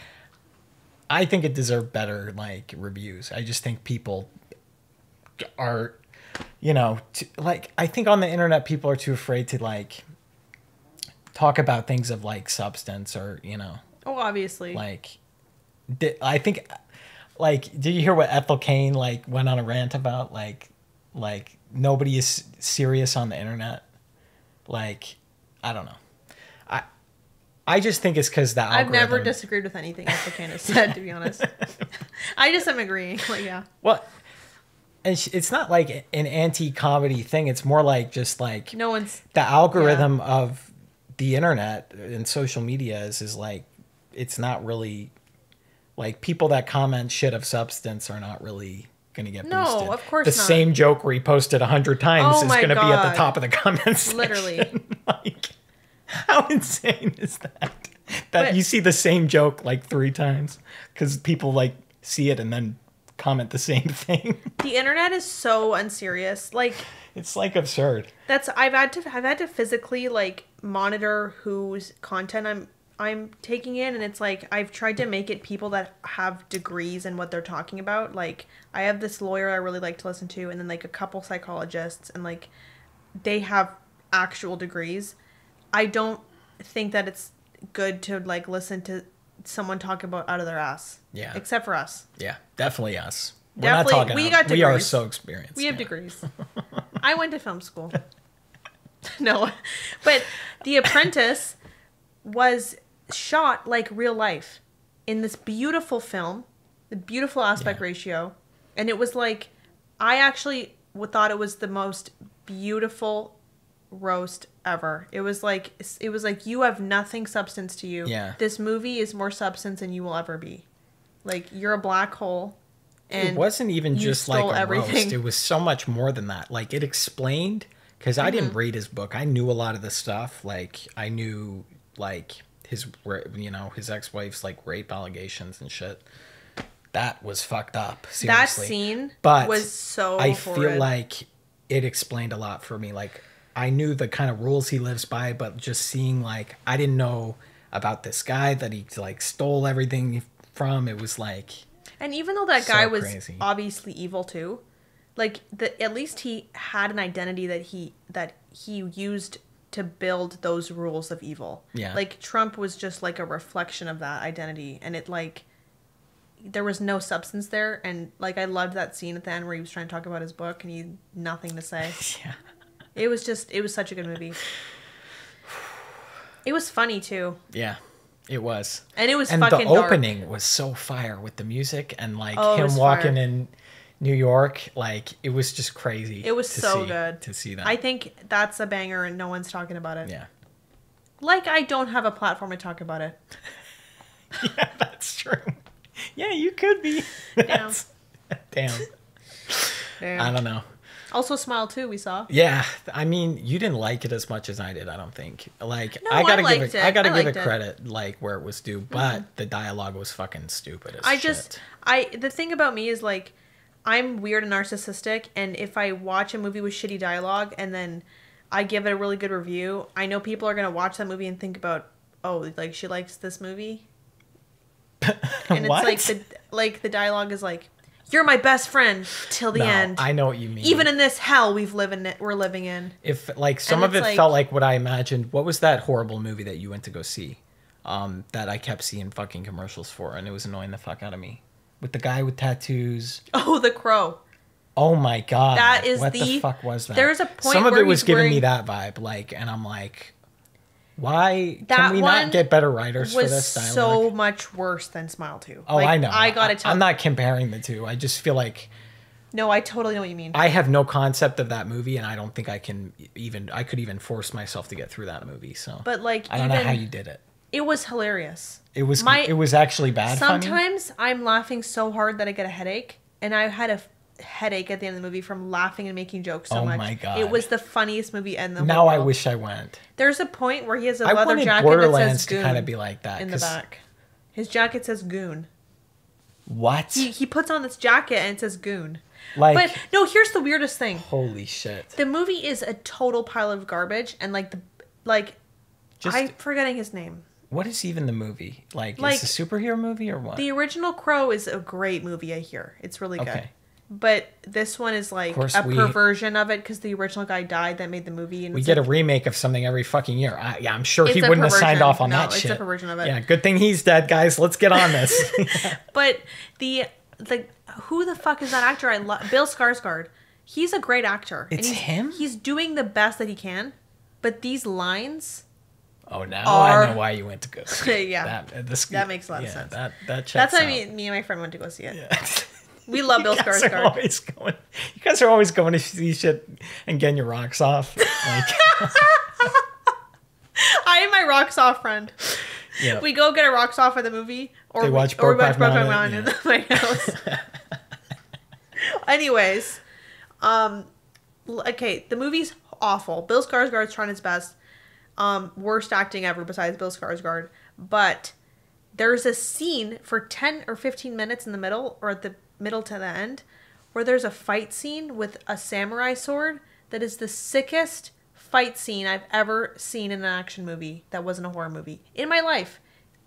Speaker 2: I think it deserved better like reviews. I just think people are, like, I think on the internet people are too afraid to like talk about things of like substance or,
Speaker 1: Oh, obviously.
Speaker 2: Like, I think, like, did you hear what Ethel Cain like went on a rant about? Like nobody is serious on the internet. Like, I don't know. I just think it's because the algorithm...
Speaker 1: I've never disagreed with anything Ethel Cain has said, to be honest. I just am agreeing. Like, yeah.
Speaker 2: Well, and it's not like an anti-comedy thing. It's more like just like...
Speaker 1: No one's...
Speaker 2: The algorithm of the internet and social media is like... It's not really... Like, people that comment shit of substance are not really going to get boosted.
Speaker 1: No, of course not.
Speaker 2: The same joke reposted 100 times is going to be at the top of the comments section.
Speaker 1: Literally.
Speaker 2: Like... How insane is that? That you see the same joke like 3 times because people like see it and then comment the same thing.
Speaker 1: The internet is so unserious. Like,
Speaker 2: it's like absurd.
Speaker 1: I've had to physically like monitor whose content I'm taking in, and it's like I've tried to make it people that have degrees in what they're talking about. Like, I have this lawyer I really like to listen to, and then like a couple psychologists, and like they have actual degrees. I don't think that it's good to like listen to someone talk about out of their ass.
Speaker 2: Yeah.
Speaker 1: Except for us.
Speaker 2: Yeah, definitely us.
Speaker 1: We're not talking. We got degrees.
Speaker 2: We are so experienced.
Speaker 1: We have degrees. I went to film school. No, but The Apprentice was shot like real life in this beautiful film, the beautiful aspect ratio, and it was like I actually thought it was the most beautiful roast ever. It was like you have nothing substance to you.
Speaker 2: Yeah.
Speaker 1: This movie is more substance than you will ever be. Like, you're a black hole. And
Speaker 2: it wasn't even just like a roast. It was so much more than that. Like, it explained, because I didn't read his book. I knew a lot of the stuff. Like, I knew like his ex-wife's like rape allegations and shit. That was fucked up. Seriously.
Speaker 1: That scene was so
Speaker 2: I
Speaker 1: horrid.
Speaker 2: feel like it explained a lot for me. Like, I knew the kind of rules he lives by, but just seeing, like, I didn't know about this guy that he, like, stole everything from. It was, like...
Speaker 1: And even though that guy was
Speaker 2: crazy.
Speaker 1: Obviously evil, too, like, at least he had an identity that he used to build those rules of evil.
Speaker 2: Yeah.
Speaker 1: Like, Trump was just, like, a reflection of that identity. And it, like, there was no substance there. And, like, I loved that scene at the end where he was trying to talk about his book and he had nothing to say.
Speaker 2: Yeah.
Speaker 1: It was such a good movie. It was funny, too.
Speaker 2: Yeah, it was.
Speaker 1: And it was
Speaker 2: and
Speaker 1: fucking
Speaker 2: the
Speaker 1: dark.
Speaker 2: opening was so fire with the music and, like, him walking in New York. Like, it was just crazy.
Speaker 1: It was so good.
Speaker 2: To see that.
Speaker 1: I think that's a banger and no one's talking about it.
Speaker 2: Yeah.
Speaker 1: Like, I don't have a platform to talk about it.
Speaker 2: Yeah, that's true. Yeah, you could be. Damn. I don't know.
Speaker 1: Also, Smile 2, we saw.
Speaker 2: Yeah, I mean, you didn't like it as much as I did, I don't think. Like,
Speaker 1: no,
Speaker 2: I gotta give it
Speaker 1: it.
Speaker 2: credit, like, where it was due, but the dialogue was fucking stupid as shit.
Speaker 1: The thing about me is, like, I'm weird and narcissistic, and if I watch a movie with shitty dialogue and then I give it a really good review, I know people are gonna watch that movie and think about, oh, like, she likes this movie. And it's like the dialogue is like, you're my best friend till the end.
Speaker 2: I know what you mean.
Speaker 1: Even in this hell we're living in.
Speaker 2: If, like, some of it felt like what I imagined. What was that horrible movie that you went to go see? That I kept seeing fucking commercials for, and it was annoying the fuck out of me. With the guy with tattoos.
Speaker 1: Oh, The Crow.
Speaker 2: Oh my god.
Speaker 1: That is
Speaker 2: what the fuck was that?
Speaker 1: There's a point
Speaker 2: some of
Speaker 1: where
Speaker 2: it was giving me that vibe, like, and I'm like, why can we not get better writers for this dialogue?
Speaker 1: So much worse than Smile 2.
Speaker 2: Oh, like, I know.
Speaker 1: I gotta tell you.
Speaker 2: I'm not comparing the two. I just feel like...
Speaker 1: No, I totally know what you mean.
Speaker 2: I have no concept of that movie, and I don't think I could even force myself to get through that movie. So,
Speaker 1: but, like,
Speaker 2: I don't know how you did it.
Speaker 1: It was hilarious.
Speaker 2: It was actually bad.
Speaker 1: Sometimes I'm laughing so hard that I get a headache, and I had a headache at the end of the movie from laughing and making jokes so much. Oh my god! It was the funniest movie in the whole world.
Speaker 2: Now I wish I went.
Speaker 1: There's a point where he has a leather jacket
Speaker 2: Borderlands
Speaker 1: that says "goon"
Speaker 2: to kind of be like that
Speaker 1: in the back. His jacket says "goon."
Speaker 2: What?
Speaker 1: He puts on this jacket and it says "goon."
Speaker 2: Like,
Speaker 1: but no, here's the weirdest thing.
Speaker 2: Holy shit!
Speaker 1: The movie is a total pile of garbage, and I'm forgetting his name.
Speaker 2: What is even the movie? Like, is it a superhero movie or what?
Speaker 1: The original Crow is a great movie, I hear. It's really good. Okay. But this one is like a perversion of it because the original guy died that made the movie. And
Speaker 2: we get a remake of something every fucking year. I'm sure he wouldn't have signed off on that shit.
Speaker 1: It's a perversion of it.
Speaker 2: Yeah, good thing he's dead, guys. Let's get on this.
Speaker 1: But who the fuck is that actor? I love Bill Skarsgård. He's a great actor.
Speaker 2: It's him?
Speaker 1: He's doing the best that he can. But these lines...
Speaker 2: Oh, now I know why you went to go see it.
Speaker 1: Yeah. That makes a lot of sense.
Speaker 2: That checks
Speaker 1: That's why
Speaker 2: out.
Speaker 1: me and my friend went to go see it. Yeah. We love Bill Skarsgård.
Speaker 2: You guys are always going to see shit and getting your rocks off. Like.
Speaker 1: I am my rocks off friend.
Speaker 2: Yeah.
Speaker 1: We go get our rocks off at the movie, or
Speaker 2: we watch Brokeback
Speaker 1: Mountain in my house. Anyways, okay, the movie's awful. Bill Skarsgård's trying his best. Worst acting ever besides Bill Skarsgård. But there's a scene for 10 or 15 minutes in the middle, or at the middle to the end, where there's a fight scene with a samurai sword that is the sickest fight scene I've ever seen in an action movie that wasn't a horror movie in my life.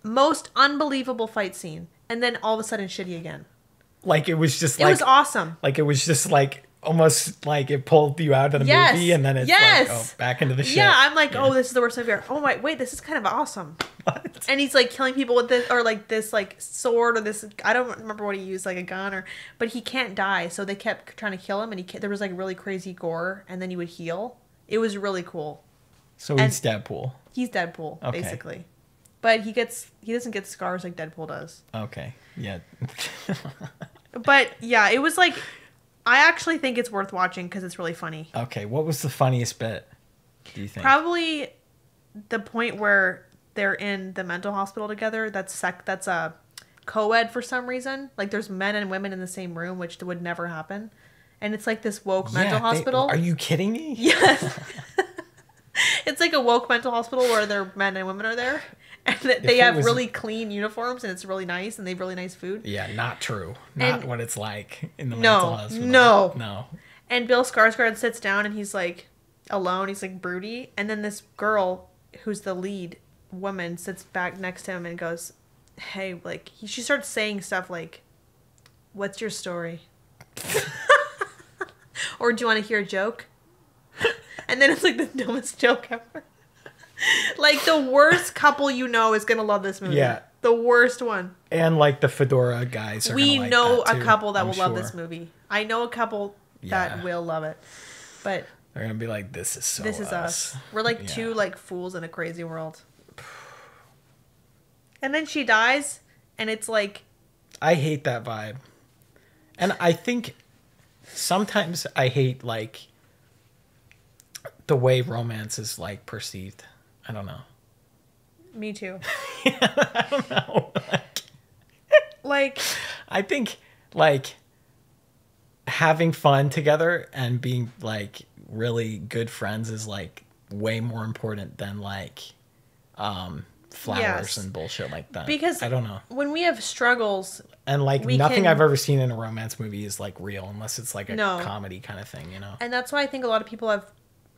Speaker 1: Most unbelievable fight scene, and then all of a sudden shitty again.
Speaker 2: Like it was just
Speaker 1: it was awesome.
Speaker 2: Like it was just like almost like it pulled you out of the movie, and then it's like back into the shit.
Speaker 1: Yeah, I'm like, oh, this is the worst movie ever. Oh my, wait, this is kind of awesome. What? And he's like killing people with this, or like this like sword, or this, I don't remember what he used, like a gun, but he can't die, so they kept trying to kill him, and there was like really crazy gore, and then he would heal. It was really cool.
Speaker 2: So he's Deadpool.
Speaker 1: He's Deadpool, basically. But he doesn't get scars like Deadpool does.
Speaker 2: Okay. Yeah.
Speaker 1: But yeah, it was like, I actually think it's worth watching because it's really funny.
Speaker 2: Okay, what was the funniest bit, do you think?
Speaker 1: Probably the point where they're in the mental hospital together. That's a co-ed for some reason. Like there's men and women in the same room, which would never happen. And it's like this woke mental hospital.
Speaker 2: Are you kidding me?
Speaker 1: Yes. It's like a woke mental hospital where their men and women are there. And they have really clean uniforms, and it's really nice, and they have really nice food.
Speaker 2: Yeah, not true. Not what it's like in the mental hospital.
Speaker 1: No. And Bill Skarsgård sits down, and he's like alone. He's like broody. And then this girl, who's the lead woman, sits back next to him and goes, "Hey," like she starts saying stuff like, "What's your story?" Or, "Do you want to hear a joke?" And then it's like the dumbest joke ever. Like, the worst couple is gonna love this movie. Yeah. The worst one.
Speaker 2: And, like, the fedora guys are
Speaker 1: We
Speaker 2: gonna like
Speaker 1: know
Speaker 2: that too,
Speaker 1: a couple that
Speaker 2: I'm
Speaker 1: will
Speaker 2: sure.
Speaker 1: love this movie. I know a couple that will love it. But...
Speaker 2: they're gonna be like, this is so
Speaker 1: This is us. We're like two, like, fools in a crazy world. And then she dies, and it's like...
Speaker 2: I hate that vibe. And I think sometimes I hate, like, the way romance is, like, perceived. I don't know.
Speaker 1: Me too.
Speaker 2: I don't know.
Speaker 1: Like...
Speaker 2: I think, like, having fun together and being, like, really good friends is, like, way more important than, like, flowers and bullshit like that.
Speaker 1: Because
Speaker 2: I don't know.
Speaker 1: When we have struggles...
Speaker 2: And, like, nothing I've ever seen in a romance movie is, like, real unless it's, like, a comedy kind of thing, you know?
Speaker 1: And that's why I think a lot of people have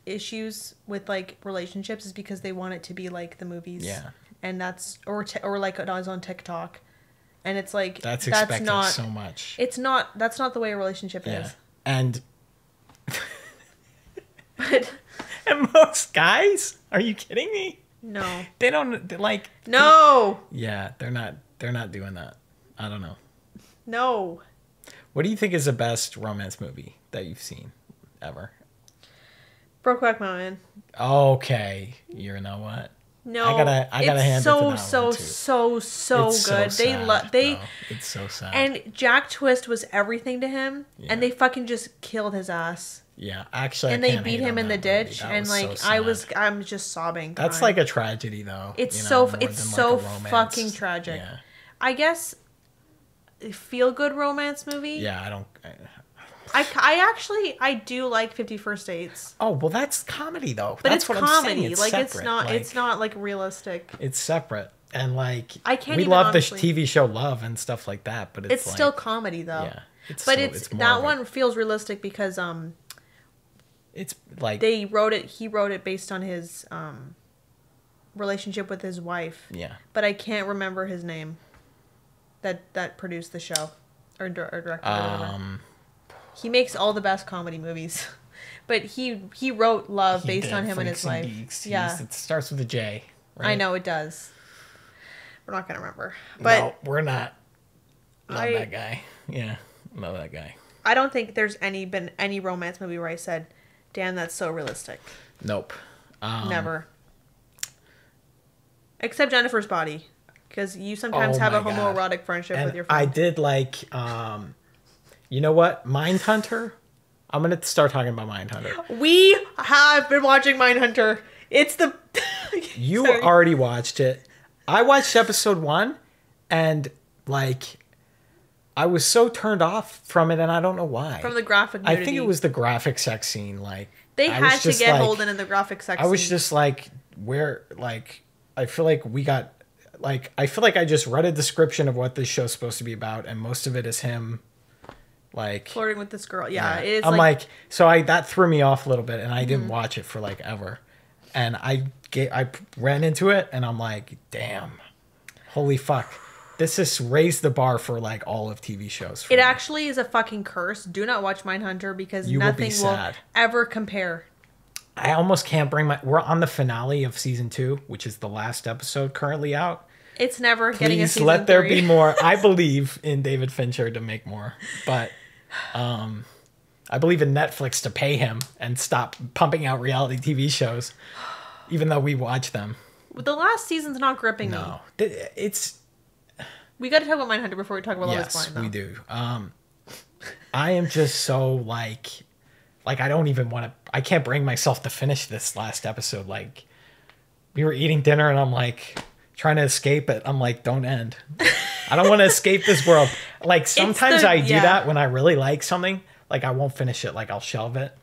Speaker 1: issues with, like, relationships is because they want it to be like the movies. Yeah. And that's... Or like it was on TikTok. And it's like...
Speaker 2: That's expecting not, so much.
Speaker 1: It's not... That's not the way a relationship is.
Speaker 2: And...
Speaker 1: But...
Speaker 2: And most guys? Are you kidding me?
Speaker 1: No.
Speaker 2: They don't, like...
Speaker 1: No!
Speaker 2: Yeah, they're not doing that. I don't know.
Speaker 1: No.
Speaker 2: What do you think is the best romance movie that you've seen ever?
Speaker 1: Brokeback Mountain.
Speaker 2: Okay. You know what?
Speaker 1: No.
Speaker 2: I gotta hand it to that one too.
Speaker 1: So
Speaker 2: it's
Speaker 1: good.
Speaker 2: So sad,
Speaker 1: they
Speaker 2: it's so sad.
Speaker 1: And Jack Twist was everything to him, and they fucking just killed his ass.
Speaker 2: Yeah, actually,
Speaker 1: and they beat him in the ditch, and like
Speaker 2: so
Speaker 1: I'm just sobbing.
Speaker 2: That's like a tragedy, though.
Speaker 1: It's so fucking tragic.
Speaker 2: Yeah.
Speaker 1: I guess feel good romance movie.
Speaker 2: Yeah, I don't.
Speaker 1: I do like 50 First Dates.
Speaker 2: Oh well, that's comedy though.
Speaker 1: But
Speaker 2: that's
Speaker 1: it's comedy. It's like separate. It's not like realistic.
Speaker 2: It's separate, and like
Speaker 1: I can't.
Speaker 2: We love the TV show Love and stuff like that, but it's like,
Speaker 1: still comedy though.
Speaker 2: Yeah,
Speaker 1: it's that one feels realistic because
Speaker 2: it's like
Speaker 1: he wrote it based on his relationship with his wife.
Speaker 2: Yeah,
Speaker 1: but I can't remember his name. That produced the show or directed it. He makes all the best comedy movies, but he wrote Love based on him and his wife.
Speaker 2: Geeks. Yeah, it starts with a J. Right?
Speaker 1: I know it does. We're not gonna remember, but
Speaker 2: no, we're not. Not that guy. Yeah, not that guy.
Speaker 1: I don't think there's been any romance movie where I said, "Damn, that's so realistic."
Speaker 2: Nope.
Speaker 1: Never. Except Jennifer's Body. Because you sometimes have a homoerotic friendship with your friend.
Speaker 2: I did like, you know what? Mindhunter? I'm going to start talking about Mindhunter.
Speaker 1: We have been watching Mindhunter. It's the...
Speaker 2: You already watched it. I watched episode 1 and like, I was so turned off from it and I don't know why.
Speaker 1: From the graphic nudity.
Speaker 2: I think it was the graphic sex scene. Like
Speaker 1: they had to get Holden in the graphic sex scene.
Speaker 2: I was just like, I feel like we got... Like, I feel like I just read a description of what this show's supposed to be about, and most of it is him, like...
Speaker 1: flirting with this girl. Yeah, it is
Speaker 2: I'm like... So that threw me off a little bit, and I didn't watch it for, like, ever. And I ran into it, and I'm like, damn. Holy fuck. This has raised the bar for, like, all of TV shows.
Speaker 1: It actually is a fucking curse. Do not watch Mindhunter, because nothing will ever compare.
Speaker 2: I almost can't bring we're on the finale of season 2, which is the last episode currently out.
Speaker 1: It's never getting a season 3.
Speaker 2: Please let there be more. I believe in David Fincher to make more, but I believe in Netflix to pay him and stop pumping out reality TV shows, even though we watch them.
Speaker 1: The last season's not gripping me.
Speaker 2: No, it's...
Speaker 1: We got to talk about Mindhunter before we talk about Love is Blind, though.
Speaker 2: Yes, we do. I am just so, like I don't even want to... I can't bring myself to finish this last episode. Like, we were eating dinner and I'm like... trying to escape it. I'm like, don't end. I don't want to escape this world. Like, sometimes I do that when I really like something. Like, I won't finish it. Like, I'll shelve it.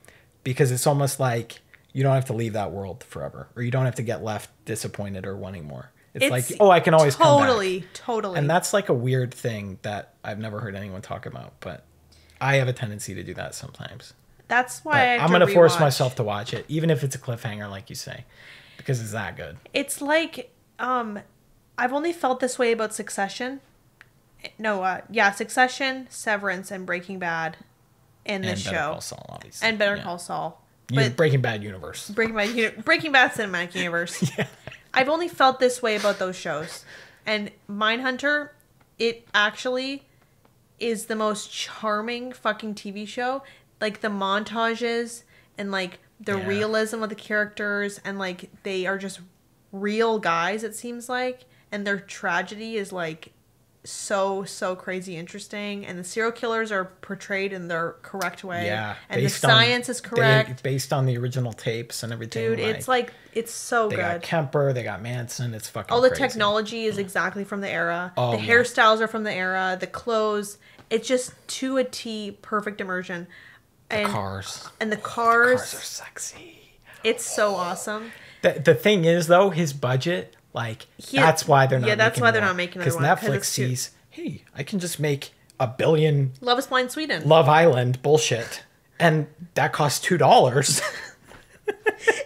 Speaker 2: Because it's almost like you don't have to leave that world forever. Or you don't have to get left disappointed or wanting more. It's like, oh, I can always come back.
Speaker 1: Totally.
Speaker 2: And that's like a weird thing that I've never heard anyone talk about. But I have a tendency to do that sometimes.
Speaker 1: That's why
Speaker 2: I'm going to force myself to watch it. Even if it's a cliffhanger, like you say. Because it's that good.
Speaker 1: It's like... I've only felt this way about Succession. Succession, Severance, and Breaking Bad in this show.
Speaker 2: Better Call Saul, obviously.
Speaker 1: And Better Call Saul.
Speaker 2: But Breaking Bad universe.
Speaker 1: Breaking Bad cinematic universe. Yeah. I've only felt this way about those shows. And Mindhunter, it actually is the most charming fucking TV show. Like the montages and like the realism of the characters, and like they are just real guys, it seems like, and their tragedy is like so crazy interesting, and the serial killers are portrayed in their correct way, and the science is correct
Speaker 2: based on the original tapes and everything.
Speaker 1: Dude, it's so good.
Speaker 2: They got Kemper, they got Manson. It's fucking
Speaker 1: all the
Speaker 2: crazy.
Speaker 1: Technology is exactly from the era. The hairstyles are from the era. The clothes, it's just to a T, perfect immersion.
Speaker 2: The cars
Speaker 1: are
Speaker 2: sexy.
Speaker 1: It's so awesome.
Speaker 2: The thing is, though, his budget, like, that's why they're not making
Speaker 1: that's why they're not making
Speaker 2: because Netflix sees, hey, I can just make $1 billion
Speaker 1: Love is Blind Sweden,
Speaker 2: Love Island bullshit, and that costs $2.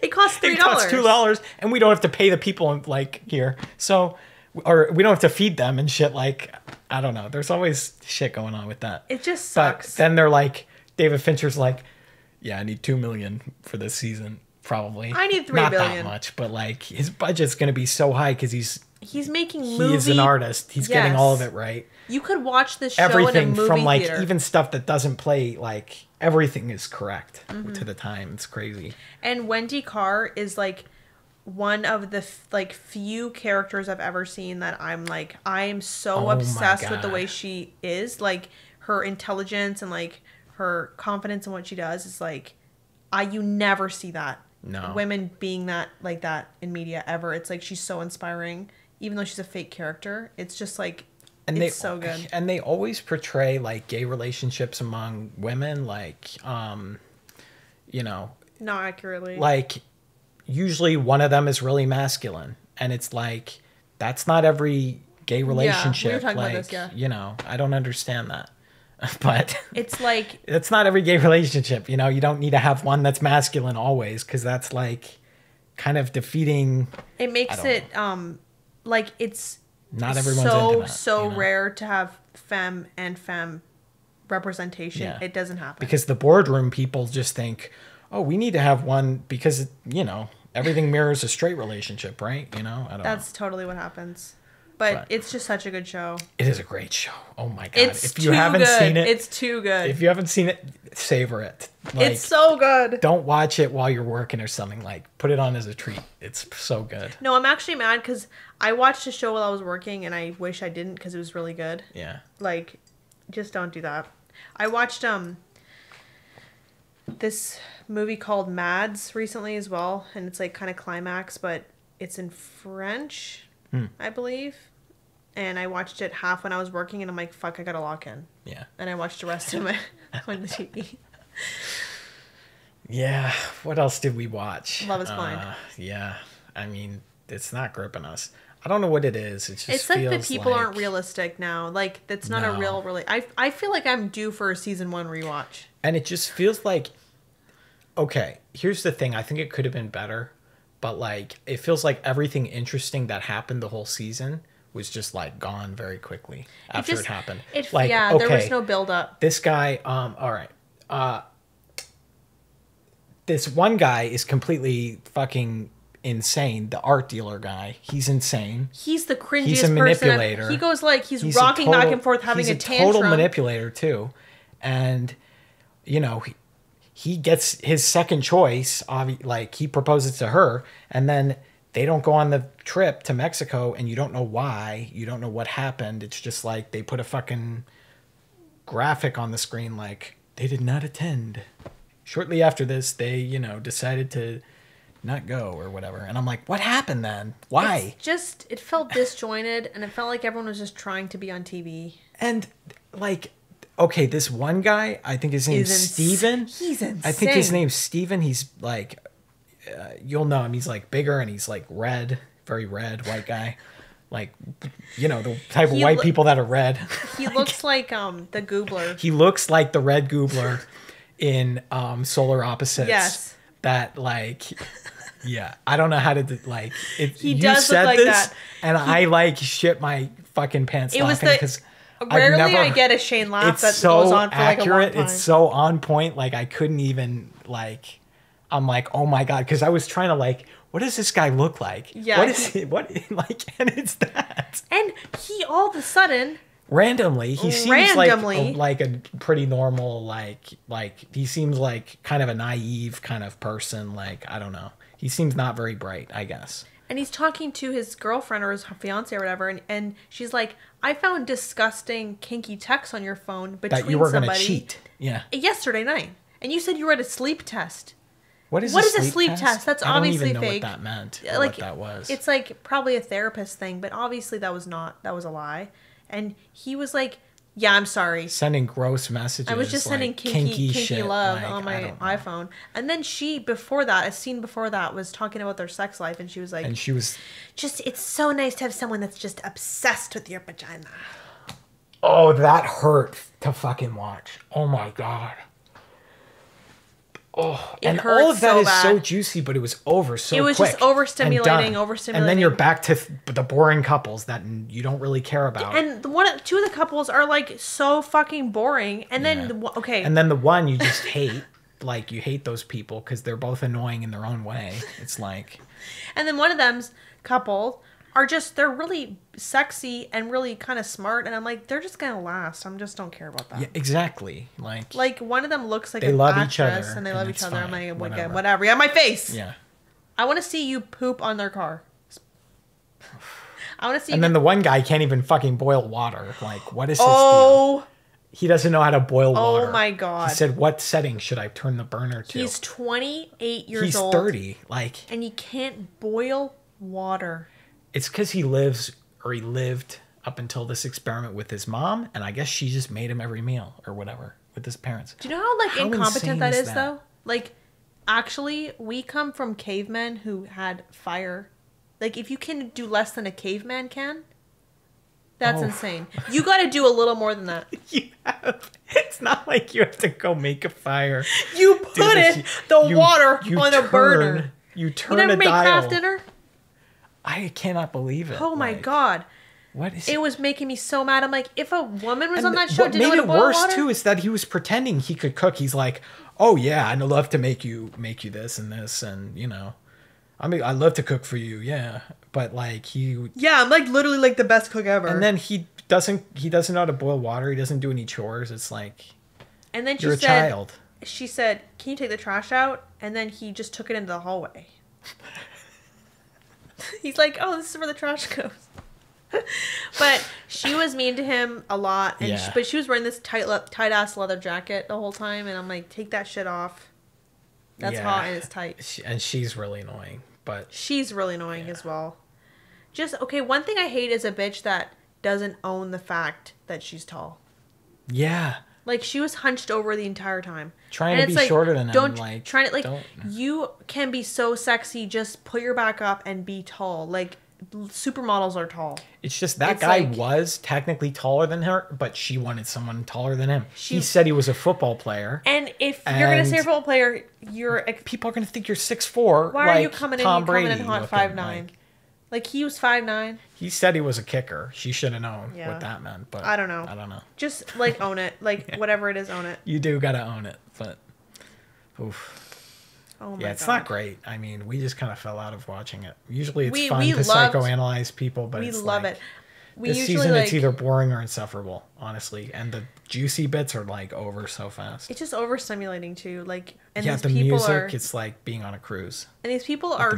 Speaker 1: It costs $3.
Speaker 2: It costs $2, and we don't have to pay the people like here, so, or we don't have to feed them and shit. Like, I don't know. There's always shit going on with that.
Speaker 1: It just sucks.
Speaker 2: But then they're like, David Fincher's like, yeah, I need $2 million for this season. Probably.
Speaker 1: I need $3 billion.
Speaker 2: Not that much, but like his budget's going to be so high because he's
Speaker 1: making movies.
Speaker 2: He's an artist. He's getting all of it right.
Speaker 1: You could watch this show
Speaker 2: everything
Speaker 1: in a movie
Speaker 2: from like
Speaker 1: theater.
Speaker 2: Even stuff that doesn't play, like everything is correct to the time. It's crazy.
Speaker 1: And Wendy Carr is like one of the like few characters I've ever seen that I'm like, I am so obsessed with the way she is. Like her intelligence and like her confidence in what she does is like, you never see that.
Speaker 2: No.
Speaker 1: Women being that like that in media ever. It's like she's so inspiring, even though she's a fake character. It's just like, it's so good.
Speaker 2: And they always portray like gay relationships among women, like, you know,
Speaker 1: not accurately.
Speaker 2: Like, usually one of them is really masculine, and it's like that's not every gay relationship.
Speaker 1: We were talking
Speaker 2: like,
Speaker 1: about this,
Speaker 2: you know, I don't understand that. But
Speaker 1: it's like
Speaker 2: it's not every gay relationship, you know. You don't need to have one that's masculine always, because that's like kind of defeating.
Speaker 1: It makes it like it's
Speaker 2: not everyone's into that,
Speaker 1: so rare to have femme and femme representation. Yeah. It doesn't happen
Speaker 2: because the boardroom people just think, oh, we need to have one because, you know, everything mirrors a straight relationship, right? You know,
Speaker 1: that's totally what happens. But it's just such a good show.
Speaker 2: It is a great show. Oh my god! If you haven't seen it,
Speaker 1: it's too good.
Speaker 2: If you haven't seen it, savor it.
Speaker 1: Like, it's so good.
Speaker 2: Don't watch it while you're working or something. Like, put it on as a treat. It's so good.
Speaker 1: No, I'm actually mad because I watched a show while I was working, and I wish I didn't because it was really good.
Speaker 2: Yeah.
Speaker 1: Like, just don't do that. I watched this movie called Mads recently as well, and it's like kind of climax, but it's in French. I believe. And I watched it half when I was working, and I'm like, fuck, I gotta lock in.
Speaker 2: Yeah.
Speaker 1: And I watched the rest of it on the TV.
Speaker 2: Yeah. What else did we watch?
Speaker 1: Love is Blind.
Speaker 2: Yeah. I mean, it's not gripping us. I don't know what it is. It just
Speaker 1: it's like the people aren't realistic now. Like, that's not a real... I feel like I'm due for a season 1 rewatch.
Speaker 2: And it just feels like... Okay, here's the thing. I think it could have been better. But, like, it feels like everything interesting that happened the whole season was just, like, gone very quickly after it happened. Like,
Speaker 1: there was no build-up.
Speaker 2: This guy... all right. This one guy is completely fucking insane. The art dealer guy. He's insane.
Speaker 1: He's the cringiest
Speaker 2: He's a manipulator.
Speaker 1: Person. He goes, like, he's rocking back and forth, having a tantrum.
Speaker 2: He's a total manipulator, too. And, you know... He gets his second choice, like he proposes to her, and then they don't go on the trip to Mexico, and you don't know why. You don't know what happened. It's just like they put a fucking graphic on the screen like, they did not attend. Shortly after this, they, you know, decided to not go or whatever. And I'm like, what happened then? Why?
Speaker 1: It felt disjointed, and it felt like everyone was just trying to be on TV.
Speaker 2: And, like... Okay, this one guy, I think his name's Steven.
Speaker 1: He's insane.
Speaker 2: I think his name's Steven. He's like, you'll know him. He's like bigger and he's like red, very red, white guy. Like, you know, the type of white people that are red.
Speaker 1: He looks like the Goobler.
Speaker 2: He looks like the red Goobler in Solar Opposites.
Speaker 1: Yes.
Speaker 2: That like, yeah, I don't know how to like.
Speaker 1: He does look like that.
Speaker 2: And I like shit my fucking pants laughing because.
Speaker 1: Rarely I get a Shane laugh that goes on for like a long time.
Speaker 2: It's so on point. Like I couldn't even like. I'm like, oh my god, because I was trying to like what does this guy look like?
Speaker 1: Yeah.
Speaker 2: What is it? What, like, and it's that.
Speaker 1: And he all of a sudden...
Speaker 2: Randomly, he seems like a pretty normal, like he seems like kind of a naive kind of person. Like, I don't know. He seems not very bright, I guess.
Speaker 1: And he's talking to his girlfriend or his fiance or whatever, and she's like, I found disgusting kinky texts on your phone between
Speaker 2: that you were
Speaker 1: somebody
Speaker 2: gonna cheat. Yeah.
Speaker 1: Yesterday night. And you said you were at a sleep test.
Speaker 2: What is a sleep test? That's obviously fake. I don't even know what that meant or like, what that was.
Speaker 1: It's like probably a therapist thing, but obviously that was a lie. And he was like, yeah, I'm sorry.
Speaker 2: Sending gross messages.
Speaker 1: I was just sending kinky love on my iPhone. And then a scene before that was talking about their sex life. And she was like, it's so nice to have someone that's just obsessed with your vagina.
Speaker 2: Oh, that hurt to fucking watch. Oh my God. Oh, and all of that is so juicy, but it was over so quick. It was just overstimulating. And then you're back to the boring couples that you don't really care about.
Speaker 1: And two of the couples are like so fucking boring. And then,
Speaker 2: And then the one you just hate. Like, you hate those people because they're both annoying in their own way. It's like...
Speaker 1: And then one of them's couple they're really sexy and really kind of smart, and I'm like, they're just gonna last. Just don't care about that.
Speaker 2: Yeah, exactly. Like
Speaker 1: one of them looks like
Speaker 2: they love each other,
Speaker 1: and they love each other. I'm like, whatever. Yeah, my face.
Speaker 2: Yeah.
Speaker 1: I want to see you poop on their car. I want to see.
Speaker 2: And then the one guy can't even fucking boil water. Like, what is his deal? He doesn't know how to boil water.
Speaker 1: Oh my God.
Speaker 2: He said, what setting should I turn the burner to?
Speaker 1: He's 28 years old.
Speaker 2: He's 30. Like,
Speaker 1: and he can't boil water.
Speaker 2: It's because he lived up until this experiment with his mom, and I guess she just made him every meal or whatever with his parents.
Speaker 1: Do you know how incompetent that is though? Like, actually, we come from cavemen who had fire. Like, if you can do less than a caveman can, that's insane. You got to do a little more than that.
Speaker 2: It's not like you have to go make a fire.
Speaker 1: You put water on a burner.
Speaker 2: You turn a dial.
Speaker 1: You never made craft dinner?
Speaker 2: I cannot believe it.
Speaker 1: Oh my God.
Speaker 2: What is
Speaker 1: it? It was making me so mad. I'm like, if a woman was on that show, didn't know how to boil water?
Speaker 2: What made it worse too is that he was pretending he could cook. He's like, oh yeah, I'd love to make you this and this, and you know, I mean, I love to cook for you, yeah. But like
Speaker 1: I'm like literally like the best cook ever.
Speaker 2: And then he doesn't know how to boil water. He doesn't do any chores. It's like,
Speaker 1: and then you're a child. She said, can you take the trash out? And then he just took it into the hallway. He's like, oh, this is where the trash goes. But she was mean to him a lot, and but she was wearing this tight ass leather jacket the whole time, and I'm like, take that shit off. That's hot and it's tight.
Speaker 2: And she's really annoying, but
Speaker 1: she's really annoying as well. Just one thing I hate is a bitch that doesn't own the fact that she's tall.
Speaker 2: Yeah.
Speaker 1: Like, she was hunched over the entire time.
Speaker 2: Trying to be shorter than him.
Speaker 1: You can be so sexy, just put your back up and be tall. Like, supermodels are tall.
Speaker 2: It's just that guy was technically taller than her, but she wanted someone taller than him. He said he was a football player.
Speaker 1: And if you're going to say a football player,
Speaker 2: people are going to think you're 6'4".
Speaker 1: Why are you coming in hot 5'9"? Like, he was 5'9".
Speaker 2: He said he was a kicker. She should have known what that meant, but
Speaker 1: I don't know. Just own it. Like, whatever it is, own it.
Speaker 2: You do gotta own it, but oof.
Speaker 1: Oh my God.
Speaker 2: It's not great. I mean, we just kind of fell out of watching it. Usually it's fun to psychoanalyze people, but
Speaker 1: we love it.
Speaker 2: This season it's either boring or insufferable, honestly. And the juicy bits are like over so fast.
Speaker 1: It's just overstimulating too. Like, and
Speaker 2: the music, it's like being on a cruise.
Speaker 1: And these people are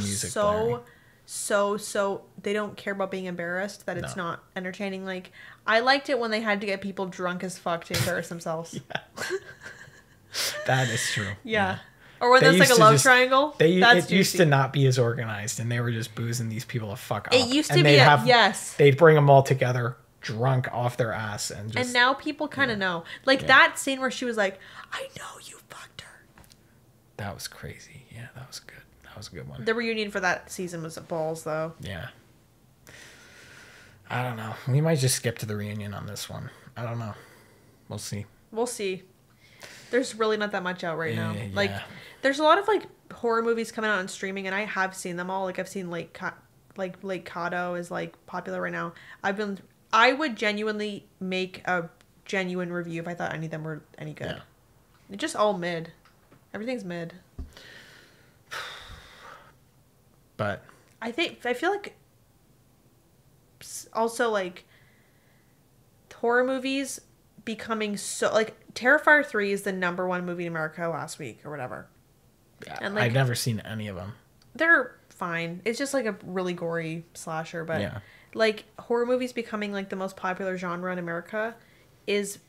Speaker 1: so they don't care about being embarrassed that it's not entertaining. Like, I liked it when they had to get people drunk as fuck to embarrass themselves.
Speaker 2: That is true.
Speaker 1: Yeah. Or when there's like a love triangle.
Speaker 2: It used to not be as organized, and they were just boozing these people to fuck up.
Speaker 1: It used to be
Speaker 2: they'd bring them all together drunk off their ass and
Speaker 1: now people kind of know. Like that scene where she was like, I know you fucked her.
Speaker 2: That was crazy. Yeah, that was good. That was a good one.
Speaker 1: The reunion for that season was balls, though.
Speaker 2: Yeah. I don't know. We might just skip to the reunion on this one. I don't know. We'll see. There's really not that much out right now. Like, there's a lot of like horror movies coming out on streaming, and I have seen them all. Like, I've seen Lake Cado is like popular right now. I would genuinely make a genuine review if I thought any of them were any good. Yeah. They're just all mid. Everything's mid. But
Speaker 1: I feel like also like horror movies becoming so like Terrifier 3 is the #1 movie in America last week or whatever.
Speaker 2: Yeah, and like, I've never seen any of them.
Speaker 1: They're fine. It's just like a really gory slasher, but yeah. Like horror movies becoming like the most popular genre in America is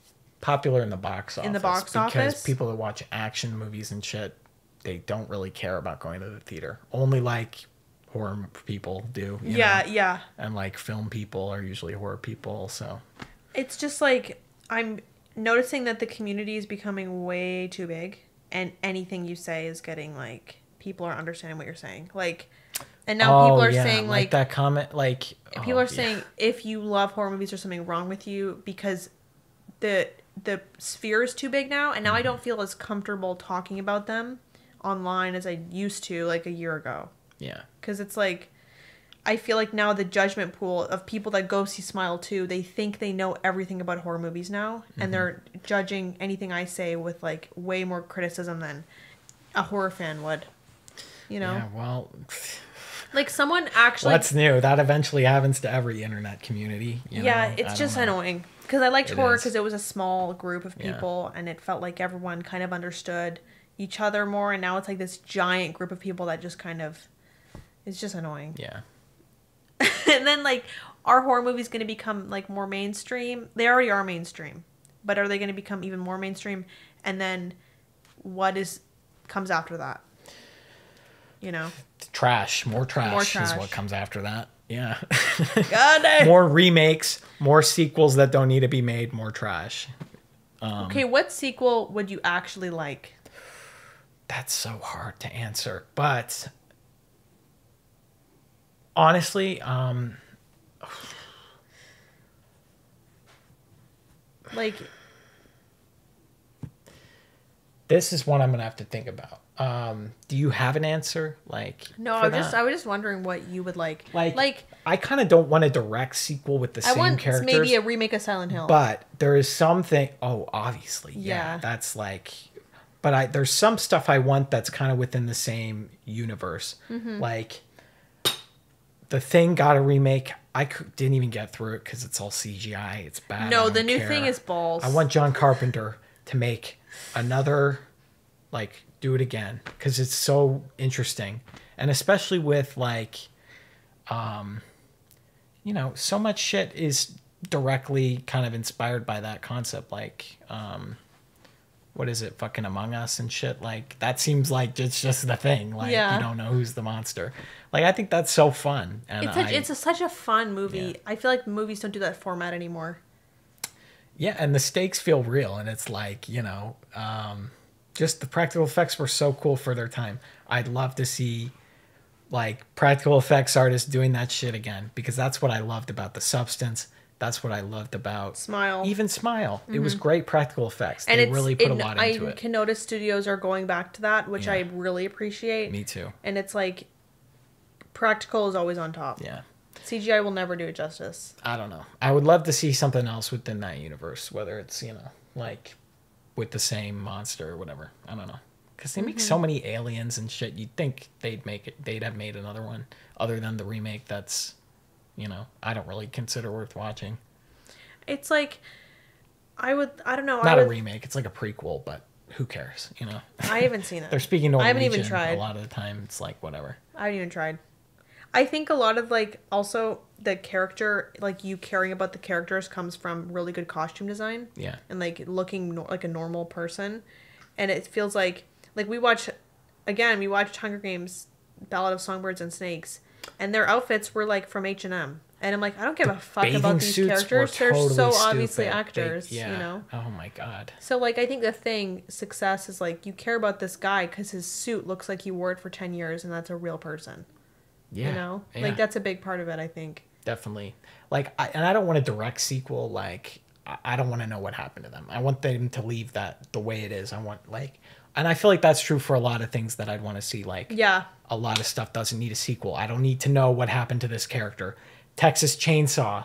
Speaker 2: popular in the box office.
Speaker 1: In the box office, because
Speaker 2: people that watch action movies and shit, they don't really care about going to the theater. Only like horror people do. You know?
Speaker 1: Yeah.
Speaker 2: And like film people are usually horror people, so
Speaker 1: it's just like I'm noticing that the community is becoming way too big, and anything you say is getting like people are understanding what you're saying. Like, and now people are saying like
Speaker 2: that comment, like
Speaker 1: people are saying if you love horror movies, there's something wrong with you because the sphere is too big now, and now I don't feel as comfortable talking about them online as I used to like a year ago.
Speaker 2: Yeah,
Speaker 1: because it's like I feel like now the judgment pool of people that go see Smile 2, they think they know everything about horror movies now, and they're judging anything I say with like way more criticism than a horror fan would. You know?
Speaker 2: Yeah, well,
Speaker 1: like someone actually.
Speaker 2: What's new? That eventually happens to every internet community. You know?
Speaker 1: It's just annoying because I liked horror because it was a small group of people and it felt like everyone kind of understood each other more, and now it's like this giant group of people that just kind of. It's just annoying.
Speaker 2: Yeah.
Speaker 1: And then like are horror movies going to become like more mainstream? They already are mainstream, but are they going to become even more mainstream? And then what comes after that? You know,
Speaker 2: more trash is what comes after that. Yeah.
Speaker 1: God damn.
Speaker 2: More remakes, more sequels that don't need to be made, more trash.
Speaker 1: Okay, what sequel would you actually like?
Speaker 2: That's so hard to answer, but honestly,
Speaker 1: like
Speaker 2: this is one I'm gonna have to think about. Do you have an answer? Like,
Speaker 1: no, I was just wondering what you would like. Like
Speaker 2: I kind of don't want a direct sequel with the same characters.
Speaker 1: Maybe a remake of Silent Hill.
Speaker 2: But there is something. Oh, obviously, yeah. That's like. But there's some stuff I want that's kind of within the same universe. Like, The Thing got a remake. Didn't even get through it because it's all CGI. It's bad.
Speaker 1: No, the new Thing is balls.
Speaker 2: I want John Carpenter to make another, like, do it again because it's so interesting, and especially with like, you know, so much shit is directly kind of inspired by that concept. Like, what is it? Fucking Among Us and shit. Like that seems like it's just the thing. Like you don't know who's the monster. Like I think that's so fun. And
Speaker 1: it's such a fun movie. Yeah. I feel like movies don't do that format anymore.
Speaker 2: Yeah, and the stakes feel real, and it's like, you know, just the practical effects were so cool for their time. I'd love to see like practical effects artists doing that shit again because that's what I loved about The Substance. That's what I loved about
Speaker 1: Smile.
Speaker 2: Even Smile. It was great practical effects. And they really put a lot into it.
Speaker 1: I can notice studios are going back to that, which I really appreciate.
Speaker 2: Me too.
Speaker 1: And it's like practical is always on top.
Speaker 2: Yeah.
Speaker 1: CGI will never do it justice.
Speaker 2: I don't know. I would love to see something else within that universe, whether it's, you know, like with the same monster or whatever. I don't know. Because they make so many aliens and shit. You'd think they'd have made another one other than the remake that's, you know, I don't really consider worth watching.
Speaker 1: It's like, I don't know.
Speaker 2: Not a remake. It's like a prequel, but who cares, you know?
Speaker 1: I haven't seen it.
Speaker 2: They're speaking Norwegian.
Speaker 1: I haven't even tried.
Speaker 2: A lot of the time, it's like, whatever.
Speaker 1: I haven't even tried. I think a lot of, like, also the character, like, you caring about the characters comes from really good costume design.
Speaker 2: Yeah.
Speaker 1: And, like, looking like a normal person. And it feels like we watched Hunger Games, Ballad of Songbirds and Snakes, and their outfits were, like, from H&M. And I'm like, I don't give a fuck about these characters. They're totally so obviously actors, you know?
Speaker 2: Oh, my God.
Speaker 1: So, like, I think the thing, success is, like, you care about this guy because his suit looks like he wore it for 10 years, and that's a real person. Yeah. You know? Yeah. Like, that's a big part of it, I think.
Speaker 2: Definitely. Like, I don't want a direct sequel. Like, I don't want to know what happened to them. I want them to leave that the way it is. I want, like... And I feel like that's true for a lot of things that I'd want to see. Like, a lot of stuff doesn't need a sequel. I don't need to know what happened to this character. Texas Chainsaw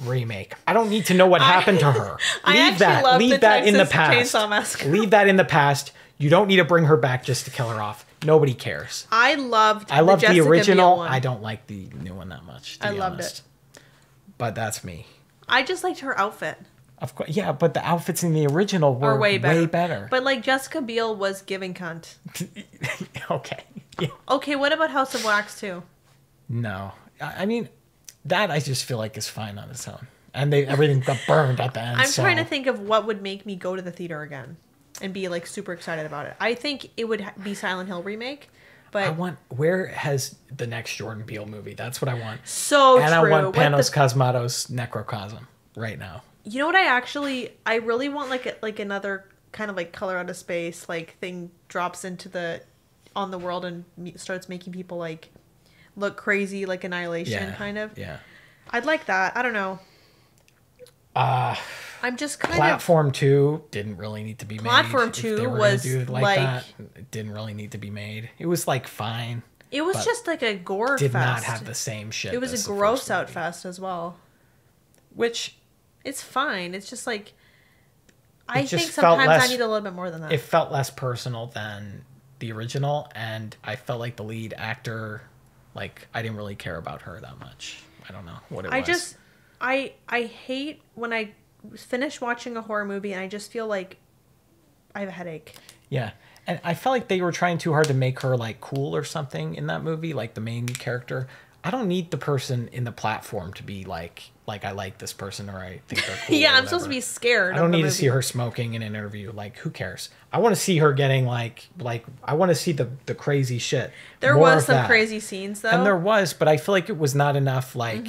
Speaker 2: remake. I don't need to know what happened to her. Leave that in the past. Leave that in the past. You don't need to bring her back just to kill her off. nobody cares.
Speaker 1: I loved
Speaker 2: the original. I don't like the new one that much. I loved it. But that's me.
Speaker 1: I just liked her outfit.
Speaker 2: Of course, yeah, but the outfits in the original were way better.
Speaker 1: But like Jessica Biel was giving cunt.
Speaker 2: Okay. Yeah.
Speaker 1: Okay, what about House of Wax 2?
Speaker 2: No. I mean, that I just feel like is fine on its own. And everything got burned at the end.
Speaker 1: I'm trying to think of what would make me go to the theater again and be like super excited about it. I think it would be Silent Hill remake. But
Speaker 2: where has the next Jordan Peele movie? That's what I want.
Speaker 1: So
Speaker 2: and
Speaker 1: true.
Speaker 2: I want Panos Cosmatos' Necrocosm right now.
Speaker 1: You know what I really want like another kind of like Color Out of Space like thing drops into on the world and starts making people like look crazy like Annihilation kind of. Yeah. I'd like that. I don't know. I'm just kind
Speaker 2: Platform 2 didn't really need to be made.
Speaker 1: Platform 2 was like
Speaker 2: that, it didn't really need to be made. It was like fine.
Speaker 1: It was just like a gore fest.
Speaker 2: Did not have the same shit.
Speaker 1: It was a gross out fest as well.
Speaker 2: Which
Speaker 1: it's fine. It's just like I think sometimes I need a little bit more than that.
Speaker 2: It felt less personal than the original, and I felt like the lead actor, like I didn't really care about her that much. I don't know what it was.
Speaker 1: I hate when I finish watching a horror movie and I just feel like I have a headache.
Speaker 2: Yeah. And I felt like they were trying too hard to make her like cool or something in that movie, like the main character. I don't need the person in the platform to be like I like this person or I think they're cool.
Speaker 1: Yeah, I'm supposed to be scared.
Speaker 2: I don't need to see her smoking in an interview. Like, who cares? I want to see her getting like I want to see the crazy shit.
Speaker 1: There was some crazy scenes though.
Speaker 2: And there was, but I feel like it was not enough. Like,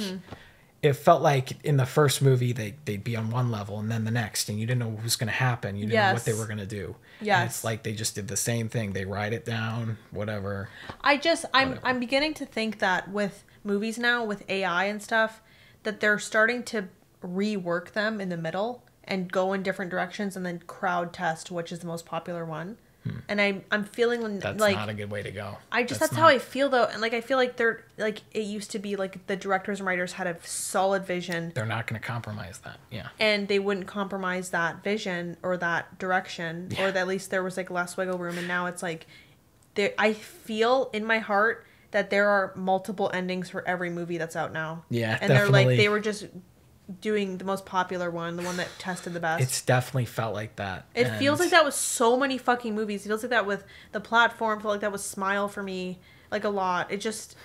Speaker 2: it felt like in the first movie they'd be on one level and then the next, and you didn't know what was going to happen. You didn't know what they were going to do. Yeah, it's like they just did the same thing. They write it down, whatever.
Speaker 1: I'm beginning to think that with movies now, with AI and stuff, that they're starting to rework them in the middle and go in different directions and then crowd test which is the most popular one. And I'm feeling
Speaker 2: that's
Speaker 1: like
Speaker 2: not a good way to go.
Speaker 1: That's how I feel though, and like I feel like they're like it used to be like the directors and writers had a solid vision.
Speaker 2: They're not going to compromise that, yeah.
Speaker 1: And they wouldn't compromise that vision or that direction, or that at least there was like less wiggle room. And now it's like, I feel in my heart that there are multiple endings for every movie that's out now.
Speaker 2: Yeah,
Speaker 1: and definitely. They were just doing the most popular one, the one that tested the best.
Speaker 2: It's definitely felt like that.
Speaker 1: It feels like that with so many fucking movies. It feels like that with The Platform. Felt like that was Smile for me, like a lot. I just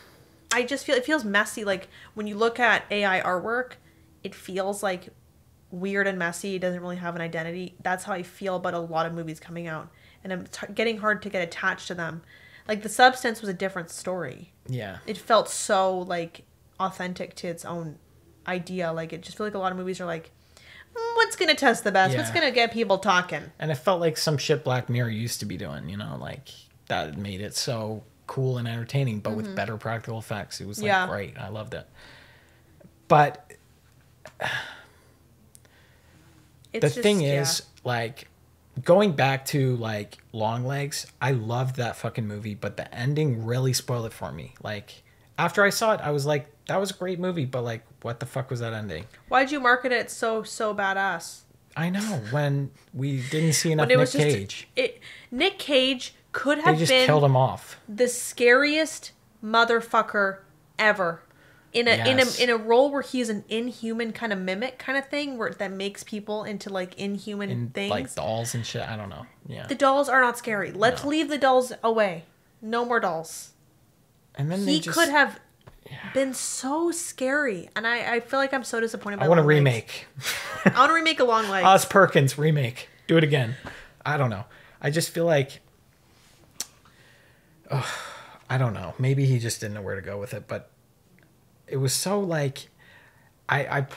Speaker 1: feel it feels messy. Like when you look at AI artwork, it feels like weird and messy. It doesn't really have an identity. That's how I feel about a lot of movies coming out, and it's getting hard to get attached to them. Like The Substance was a different story. Yeah, it felt so like authentic to its own idea. Like it just feel like a lot of movies are like, what's gonna test the best? What's gonna get people talking?
Speaker 2: And it felt like some shit Black Mirror used to be doing, you know, like that made it so cool and entertaining, but with better practical effects. It was like great. I loved it. But the thing is, like, going back to like Longlegs, I loved that fucking movie, but the ending really spoiled it for me. Like after I saw it, I was like, that was a great movie, but like, what the fuck was that ending?
Speaker 1: Why'd you market it so badass?
Speaker 2: I know, when we didn't see enough Nick Cage.
Speaker 1: Nick Cage could have been...
Speaker 2: They just killed him off.
Speaker 1: ...the scariest motherfucker ever. In a role where he's an inhuman kind of mimic kind of thing, that makes people into like inhuman things.
Speaker 2: Like dolls and shit, I don't know. Yeah.
Speaker 1: The dolls are not scary. Let's leave the dolls away. No more dolls.
Speaker 2: And then
Speaker 1: he could have been so scary, and I feel like I'm so disappointed by
Speaker 2: I want a remake.
Speaker 1: I want to remake a Longlegs.
Speaker 2: Oz Perkins remake. Do it again. I don't know. I just feel like I don't know. Maybe he just didn't know where to go with it, but it was so like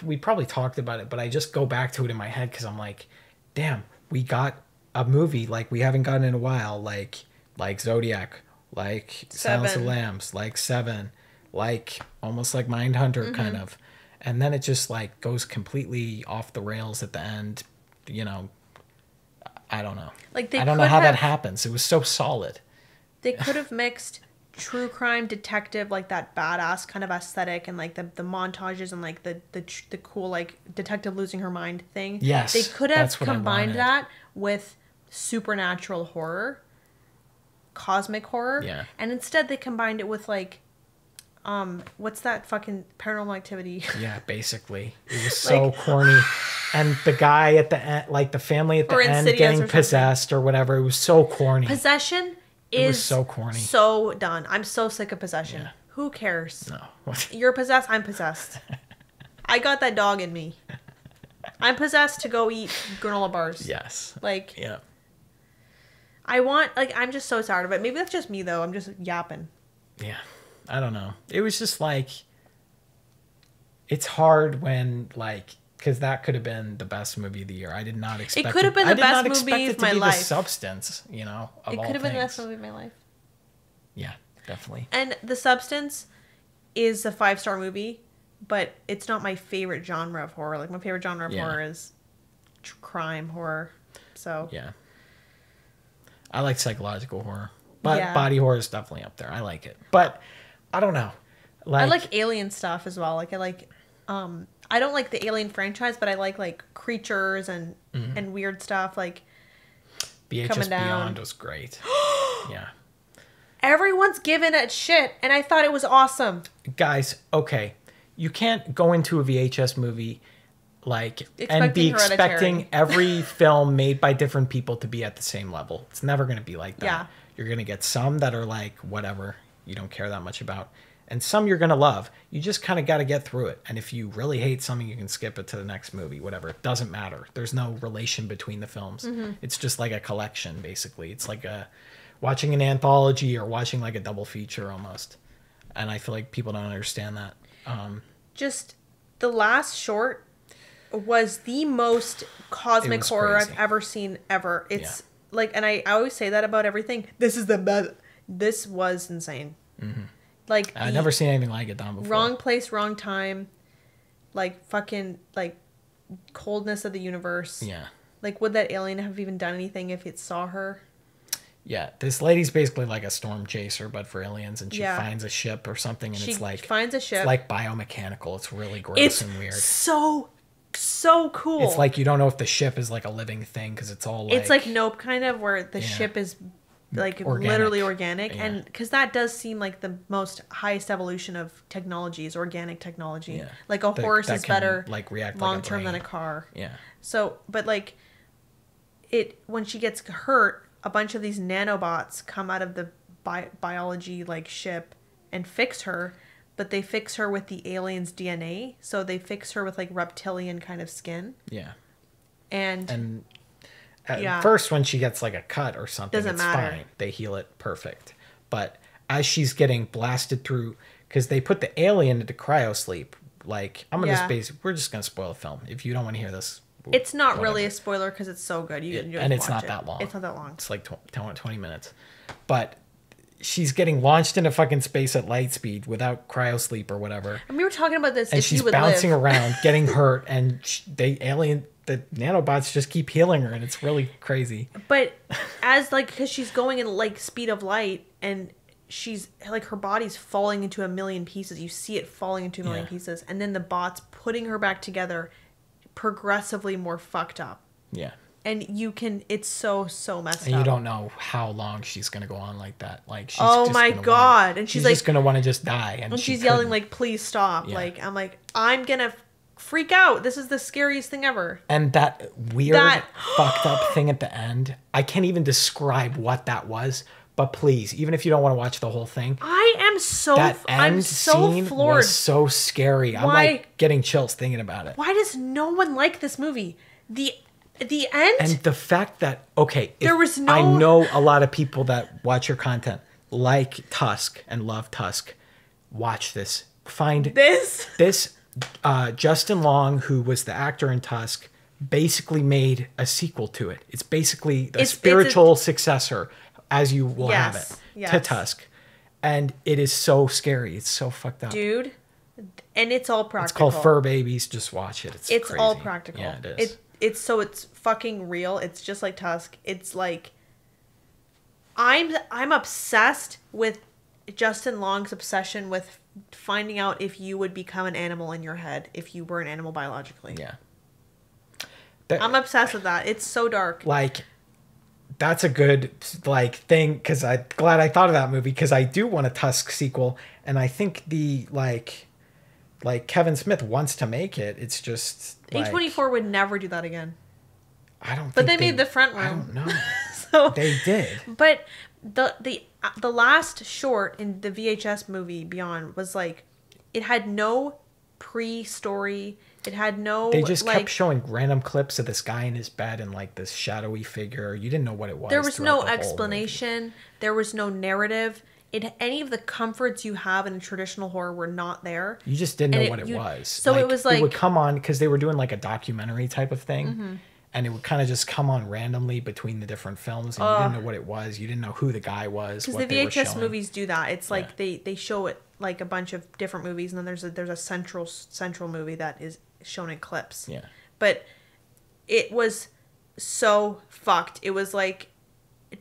Speaker 2: we probably talked about it, but I just go back to it in my head because I'm like, damn, we got a movie like we haven't gotten in a while, like Zodiac, like Silence of the Lambs, like Seven, like almost like Mindhunter kind of, and then it just like goes completely off the rails at the end, you know. I don't know. Like I don't know how that happens. It was so solid.
Speaker 1: They could have mixed true crime detective, like that badass kind of aesthetic, and like the montages and like the cool like detective losing her mind thing.
Speaker 2: Yes,
Speaker 1: they could have combined that with supernatural horror. cosmic horror.
Speaker 2: Yeah.
Speaker 1: And instead they combined it with like, what's that fucking Paranormal Activity?
Speaker 2: Yeah, basically. It was so corny. And the guy at the end, like the family at the end getting possessed or whatever, it was so corny.
Speaker 1: Possession is
Speaker 2: so corny.
Speaker 1: So done. I'm so sick of Possession. Yeah. Who cares?
Speaker 2: No.
Speaker 1: You're possessed, I'm possessed. I got that dog in me. I'm possessed to go eat granola bars.
Speaker 2: Yes.
Speaker 1: Like,
Speaker 2: yeah.
Speaker 1: I'm just so tired of it. Maybe that's just me, though. I'm just yapping.
Speaker 2: Yeah. I don't know. It was just like, it's hard when, like, because that could have been the best movie of the year. I did not expect
Speaker 1: it. Could have been the best movie of my life.
Speaker 2: The substance, you know, of all things. It could have been the best movie of my life. Yeah, definitely.
Speaker 1: And The Substance is a 5-star movie, but it's not my favorite genre of horror. Like, my favorite genre of horror is crime horror. So.
Speaker 2: Yeah. I like psychological horror. But body horror is definitely up there. I like it. But I don't know.
Speaker 1: Like, I like alien stuff as well. Like, I like I don't like the Alien franchise, but I like creatures and weird stuff like
Speaker 2: VHS Beyond was great. Yeah.
Speaker 1: Everyone's giving it shit, and I thought it was awesome.
Speaker 2: Guys, okay. You can't go into a VHS movie and be expecting every film made by different people to be at the same level. It's never going to be like that. Yeah. You're going to get some that are like whatever you don't care that much about, and some you're going to love. You just kind of got to get through it. And if you really hate something, you can skip it to the next movie, whatever. It doesn't matter. There's no relation between the films. Mm-hmm. It's just like a collection, basically. It's like watching an anthology or watching like a double feature almost. And I feel like people don't understand that.
Speaker 1: Just the last short was the most cosmic horror I've ever seen ever. It's like, and I always say that about everything. This is the best. This was insane. Mm-hmm. Like,
Speaker 2: I've never seen anything like it done before.
Speaker 1: Wrong place, wrong time. Like, fucking, like, coldness of the universe.
Speaker 2: Yeah.
Speaker 1: Like, would that alien have even done anything if it saw her?
Speaker 2: Yeah, this lady's basically like a storm chaser, but for aliens, and she finds a ship or something, and it's like
Speaker 1: finds a ship.
Speaker 2: It's like biomechanical. It's really gross and weird.
Speaker 1: So cool.
Speaker 2: It's like you don't know if the ship is like a living thing because it's all like...
Speaker 1: It's like Nope, kind of, where the ship is like literally organic, and because that does seem like the most highest evolution of technology is organic technology. Yeah. Like a horse is better
Speaker 2: like react
Speaker 1: long term than a car.
Speaker 2: Yeah.
Speaker 1: So, but like when she gets hurt, a bunch of these nanobots come out of the biology like ship and fix her, but they fix her with the alien's DNA. So they fix her with like reptilian kind of skin.
Speaker 2: Yeah.
Speaker 1: And
Speaker 2: at first when she gets like a cut or something, it's fine. They heal it perfect. But as she's getting blasted through, because they put the alien into cryosleep, like we're just gonna spoil the film. If you don't want to hear this,
Speaker 1: it's not really a spoiler because it's so good.
Speaker 2: It's not that long.
Speaker 1: It's not that long.
Speaker 2: It's like 20 minutes. But she's getting launched into fucking space at light speed without cryosleep or whatever.
Speaker 1: And we were talking about this.
Speaker 2: And she's bouncing around, getting hurt, and the nanobots just keep healing her, and it's really crazy.
Speaker 1: But because she's going in like speed of light, and she's like her body's falling into a million pieces. You see it falling into a million pieces, and then the bots putting her back together, progressively more fucked up.
Speaker 2: Yeah.
Speaker 1: And it's so messed up.
Speaker 2: And you don't know how long she's gonna go on like that. Like she's
Speaker 1: oh my god!
Speaker 2: And she's like, just gonna want to just die.
Speaker 1: And she's yelling like, "Please stop!" Yeah. Like I'm gonna freak out. This is the scariest thing ever.
Speaker 2: And that weird fucked up thing at the end, I can't even describe what that was. But please, even if you don't want to watch the whole thing,
Speaker 1: I'm so floored.
Speaker 2: Was so scary. I'm like getting chills thinking about it.
Speaker 1: Why does no one like this movie? The end,
Speaker 2: and the fact that I know a lot of people that watch your content like Tusk and love Tusk. Watch this. Find this. Justin Long, who was the actor in Tusk, basically made a sequel to it. It's basically a spiritual successor, as you will have it, to Tusk. And it is so scary. It's so fucked up.
Speaker 1: Dude, and it's all practical.
Speaker 2: It's called Fur Babies. Just watch it. It's crazy.
Speaker 1: All practical.
Speaker 2: Yeah, it is.
Speaker 1: It's fucking real. It's just like Tusk. It's like I'm obsessed with Justin Long's obsession with finding out if you would become an animal in your head if you were an animal biologically.
Speaker 2: Yeah.
Speaker 1: I'm obsessed with that. It's so dark.
Speaker 2: Like that's a good like thing, because I'm glad I thought of that movie, because I do want a Tusk sequel, and I think the like Kevin Smith wants to make it. It's just
Speaker 1: A24 would never do that again.
Speaker 2: I don't.
Speaker 1: But they made The Front Room.
Speaker 2: I don't know.
Speaker 1: So
Speaker 2: they did.
Speaker 1: But the last short in the VHS movie Beyond was like, it had no pre-story. It had no.
Speaker 2: They just kept showing random clips of this guy in his bed and like this shadowy figure. You didn't know what it was.
Speaker 1: There was no explanation. There was no narrative. Any of the comforts you have in a traditional horror were not there.
Speaker 2: You just didn't know what it was.
Speaker 1: So it was like
Speaker 2: it would come on because they were doing like a documentary type of thing, and it would kind of just come on randomly between the different films, and you didn't know what it was. You didn't know who the guy was.
Speaker 1: Because the VHS movies do that. It's like they show it like a bunch of different movies, and then there's a central movie that is shown in clips.
Speaker 2: Yeah.
Speaker 1: But it was so fucked. It was like,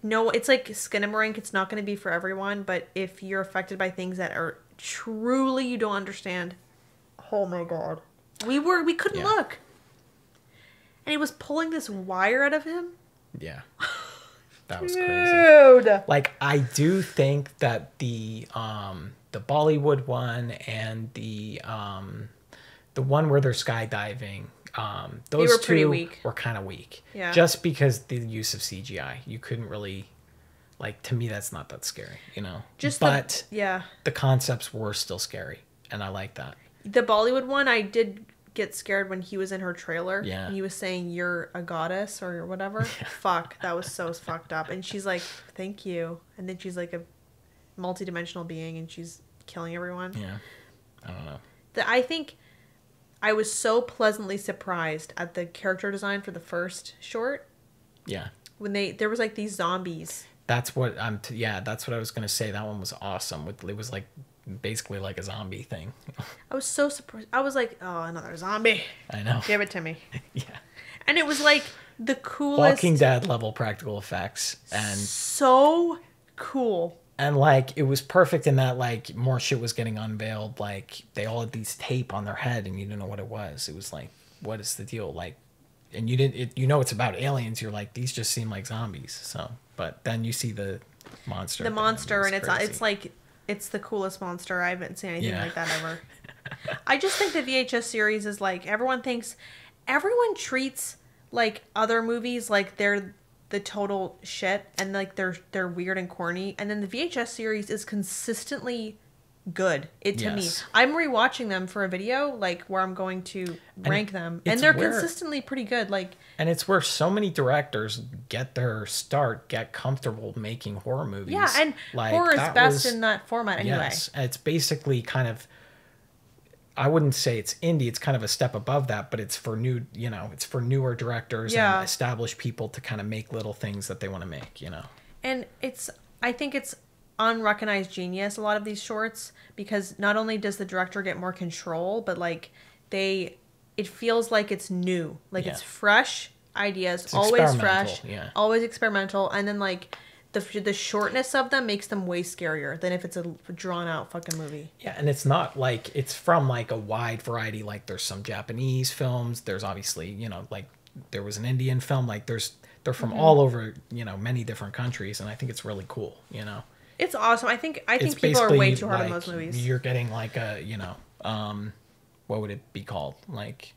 Speaker 1: no, it's like Skinamarink. It's not going to be for everyone, but if you're affected by things that are truly you don't understand, oh my god, we couldn't look, and he was pulling this wire out of him.
Speaker 2: Yeah, that was crazy. Like, I do think that the Bollywood one and the one where they're skydiving, those two were kind of weak.
Speaker 1: Yeah.
Speaker 2: Just because the use of CGI. You couldn't really, like, to me, that's not that scary, you know? The concepts were still scary, and I like that.
Speaker 1: The Bollywood one, I did get scared when he was in her trailer.
Speaker 2: Yeah.
Speaker 1: And he was saying, "You're a goddess," or whatever. Yeah. Fuck, that was so fucked up. And she's like, "Thank you." And then she's like a multidimensional being, and she's killing everyone.
Speaker 2: Yeah. I don't know.
Speaker 1: I think I was so pleasantly surprised at the character design for the first short.
Speaker 2: Yeah.
Speaker 1: When there was like these zombies.
Speaker 2: That's what that's what I was gonna say. That one was awesome. It was like basically like a zombie thing.
Speaker 1: I was so surprised. I was like, oh, another zombie.
Speaker 2: I know.
Speaker 1: Give it to me.
Speaker 2: Yeah.
Speaker 1: And it was like the coolest
Speaker 2: Walking Dead level practical effects, and
Speaker 1: so cool.
Speaker 2: And like, it was perfect in that like more shit was getting unveiled. Like, they all had these tape on their head and you didn't know what it was. It was like, what is the deal? Like, and you know it's about aliens. You're like, these just seem like zombies. So, but then you see the monster.
Speaker 1: The monster, and it's like, it's the coolest monster. I haven't seen anything like that ever. I just think the VHS series is like, everyone treats like other movies like they're the total shit, and like they're weird and corny, and then the VHS series is consistently good. To me, I'm rewatching them for a video like where I'm going to rank them, and they're consistently pretty good. Like, and
Speaker 2: it's where so many directors get their start, get comfortable making horror movies.
Speaker 1: Yeah, and like, horror is best in that format anyway. Yes,
Speaker 2: and it's basically kind of, I wouldn't say it's indie. It's kind of a step above that, but it's for it's for newer directors and established people to kind of make little things that they want to make, you know. And
Speaker 1: I think it's unrecognized genius, a lot of these shorts, because not only does the director get more control, but like it feels like it's new, like it's fresh ideas, always fresh, always experimental, and then like the shortness of them makes them way scarier than if it's a drawn out fucking movie.
Speaker 2: Yeah, and it's not like it's from like a wide variety. Like, there's some Japanese films. There's obviously, like there was an Indian film. Like they're from all over, many different countries, and I think it's really cool.
Speaker 1: It's awesome. I think people are way too hard on those movies.
Speaker 2: You're getting like a what would it be called? Like,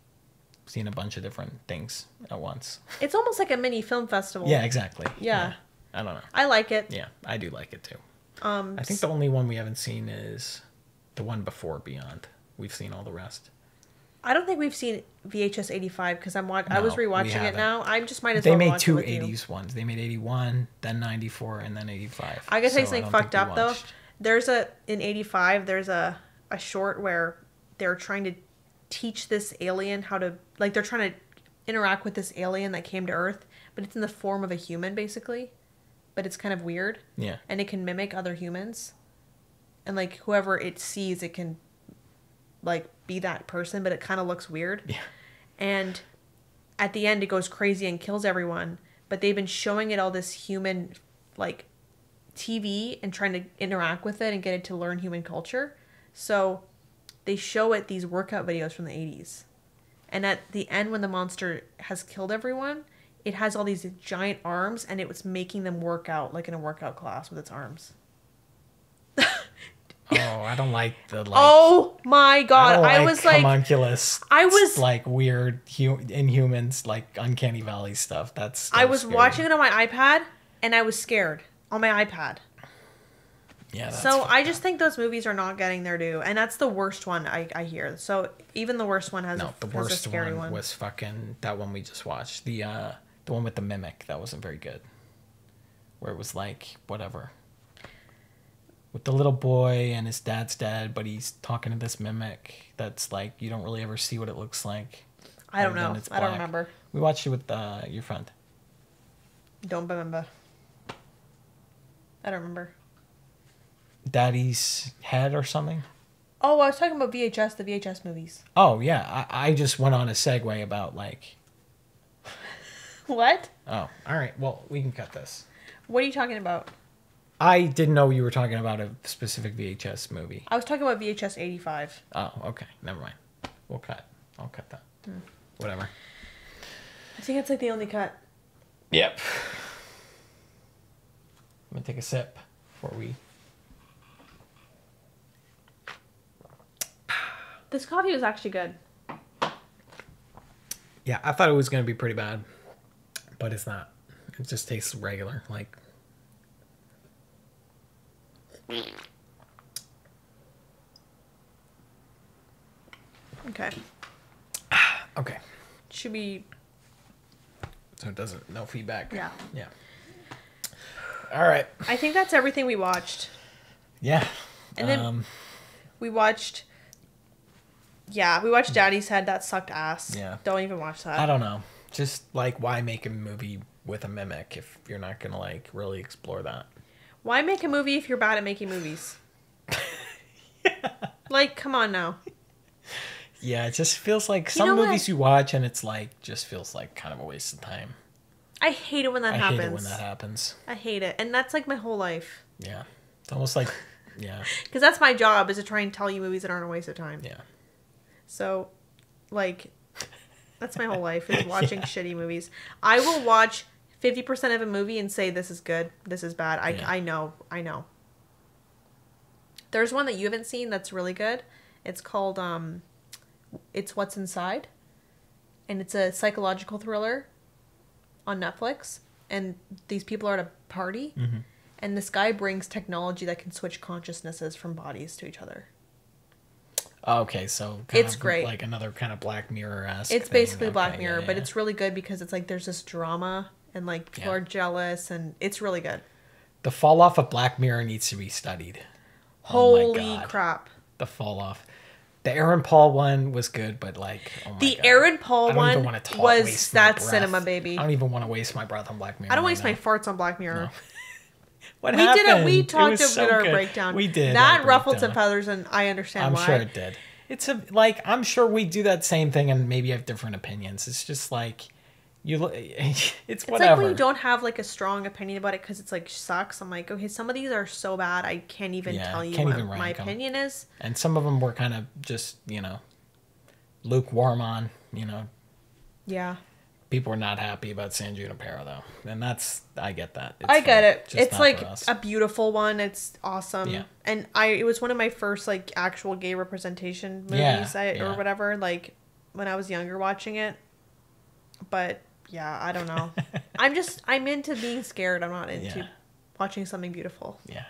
Speaker 2: seeing a bunch of different things at once.
Speaker 1: It's almost like a mini film festival.
Speaker 2: Yeah, exactly.
Speaker 1: Yeah.
Speaker 2: I don't know.
Speaker 1: I like it.
Speaker 2: Yeah, I do like it too. I think the only one we haven't seen is the one before Beyond. We've seen all the rest.
Speaker 1: I don't think we've seen VHS 85 because I was rewatching it now. I just might as well watch it with you. They made two
Speaker 2: 80s ones. They made 81, then 94, and then 85.
Speaker 1: I gotta tell you something fucked up though. In 85, there's a short where they're trying to teach this alien how to, like, they're trying to interact with this alien that came to Earth, but it's in the form of a human basically. But it's kind of weird.
Speaker 2: Yeah.
Speaker 1: And it can mimic other humans. And like whoever it sees, it can like be that person, but it kind of looks weird.
Speaker 2: Yeah.
Speaker 1: And at the end it goes crazy and kills everyone. But they've been showing it all this human like TV and trying to interact with it and get it to learn human culture. So they show it these workout videos from the 80s. And at the end when the monster has killed everyone, it has all these giant arms, and it was making them work out like in a workout class with its arms.
Speaker 2: Oh, I don't like the like.
Speaker 1: Oh my god!
Speaker 2: I was like homunculus.
Speaker 1: I was
Speaker 2: like weird Inhumans, like Uncanny Valley stuff.
Speaker 1: I was watching it on my iPad, and I was scared on my iPad.
Speaker 2: Yeah.
Speaker 1: So I just think those movies are not getting their due, and that's the worst one I hear. So even the worst one has
Speaker 2: the worst has a scary one was fucking that one we just watched. The one with the mimic that wasn't very good. Where it was like whatever. With the little boy and his dad's dead, but he's talking to this mimic that's like you don't really ever see what it looks like.
Speaker 1: I don't know. I don't remember.
Speaker 2: We watched it with your friend.
Speaker 1: Don't remember. I don't remember.
Speaker 2: Daddy's Head or something?
Speaker 1: Oh, I was talking about VHS, the VHS movies.
Speaker 2: Oh, yeah. I just went on a segue about like...
Speaker 1: What?
Speaker 2: Oh, all right. Well, we can cut this.
Speaker 1: What are you talking about?
Speaker 2: I didn't know you were talking about a specific VHS movie.
Speaker 1: I was talking about VHS 85.
Speaker 2: Oh, okay. Never mind. We'll cut. I'll cut that. Whatever.
Speaker 1: I think it's like the only cut.
Speaker 2: Yep. I'm going to take a sip before we...
Speaker 1: This coffee was actually good.
Speaker 2: Yeah, I thought it was going to be pretty bad, but it's not. It just tastes regular, like...
Speaker 1: Okay.
Speaker 2: Okay.
Speaker 1: Should be...
Speaker 2: So it doesn't... No feedback.
Speaker 1: Yeah.
Speaker 2: Yeah. All right.
Speaker 1: I think that's everything we watched.
Speaker 2: Yeah.
Speaker 1: And then we watched... Yeah, we watched Daddy's Head. That sucked ass.
Speaker 2: Yeah.
Speaker 1: Don't even watch that.
Speaker 2: I don't know. Just, like, why make a movie with a mimic if you're not going to, like, really explore that?
Speaker 1: Why make a movie if you're bad at making movies? Yeah. Like, come on now.
Speaker 2: Yeah, it just feels like some movies you watch and it's, like, just feels like kind of a waste of time.
Speaker 1: I hate it when that happens.
Speaker 2: I hate it when that happens.
Speaker 1: I hate it. And that's, like, my whole life.
Speaker 2: Yeah. It's almost like, yeah.
Speaker 1: Because that's my job, is to try and tell you movies that aren't a waste of time.
Speaker 2: Yeah.
Speaker 1: So, like, that's my whole life, is watching shitty movies. I will watch 50% of a movie and say, this is good, this is bad. I know. There's one that you haven't seen that's really good. It's called, It's What's Inside. And it's a psychological thriller on Netflix. And these people are at a party. Mm-hmm. And this guy brings technology that can switch consciousnesses from bodies to each other.
Speaker 2: Okay, so
Speaker 1: it's great.
Speaker 2: Like another kind of Black Mirror-esque
Speaker 1: It's basically Black Mirror, but it's really good because it's like there's this drama and like people are jealous and it's really good.
Speaker 2: The fall off of Black Mirror needs to be studied.
Speaker 1: Holy crap.
Speaker 2: The fall off. The Aaron Paul one was good, but like
Speaker 1: the Aaron Paul one was that cinema, baby.
Speaker 2: I don't even want to waste my breath on Black Mirror.
Speaker 1: I don't waste my farts on Black Mirror. No.
Speaker 2: What happened?
Speaker 1: We talked about our breakdown.
Speaker 2: We did.
Speaker 1: That ruffled some feathers, and I understand why.
Speaker 2: I'm sure it did. It's I'm sure we do that same thing and maybe have different opinions. It's just like, it's whatever. It's like
Speaker 1: when you don't have like a strong opinion about it because it's like sucks. I'm like, okay, some of these are so bad, I can't even tell you what my opinion is.
Speaker 2: And some of them were kind of just, lukewarm on,
Speaker 1: Yeah.
Speaker 2: People were not happy about San Junipero, though. And I get that.
Speaker 1: I get it. It's like a beautiful one. It's awesome. Yeah. And it was one of my first, like, actual gay representation movies or whatever, like, when I was younger watching it. But, yeah, I don't know. I'm into being scared. I'm not into watching something beautiful.
Speaker 2: Yeah.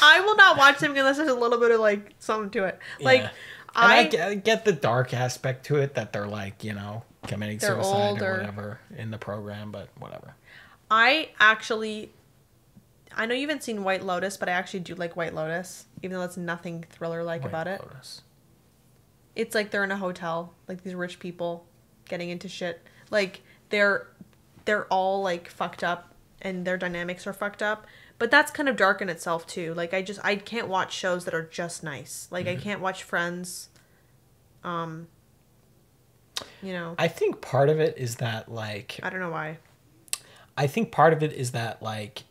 Speaker 1: I will not watch something unless there's a little bit of, like, something to it. Like...
Speaker 2: Yeah. I get the dark aspect to it, that they're like, committing suicide or whatever in the program, but whatever.
Speaker 1: I know you haven't seen White Lotus, but I actually do like White Lotus, even though that's nothing thriller-like about it. Lotus. It's like they're in a hotel, like these rich people getting into shit. Like they're all like fucked up and their dynamics are fucked up. But that's kind of dark in itself, too. Like, I can't watch shows that are just nice. Like, I can't watch Friends.
Speaker 2: I think part of it is that, like...
Speaker 1: I don't know why.
Speaker 2: I think part of it is that, like,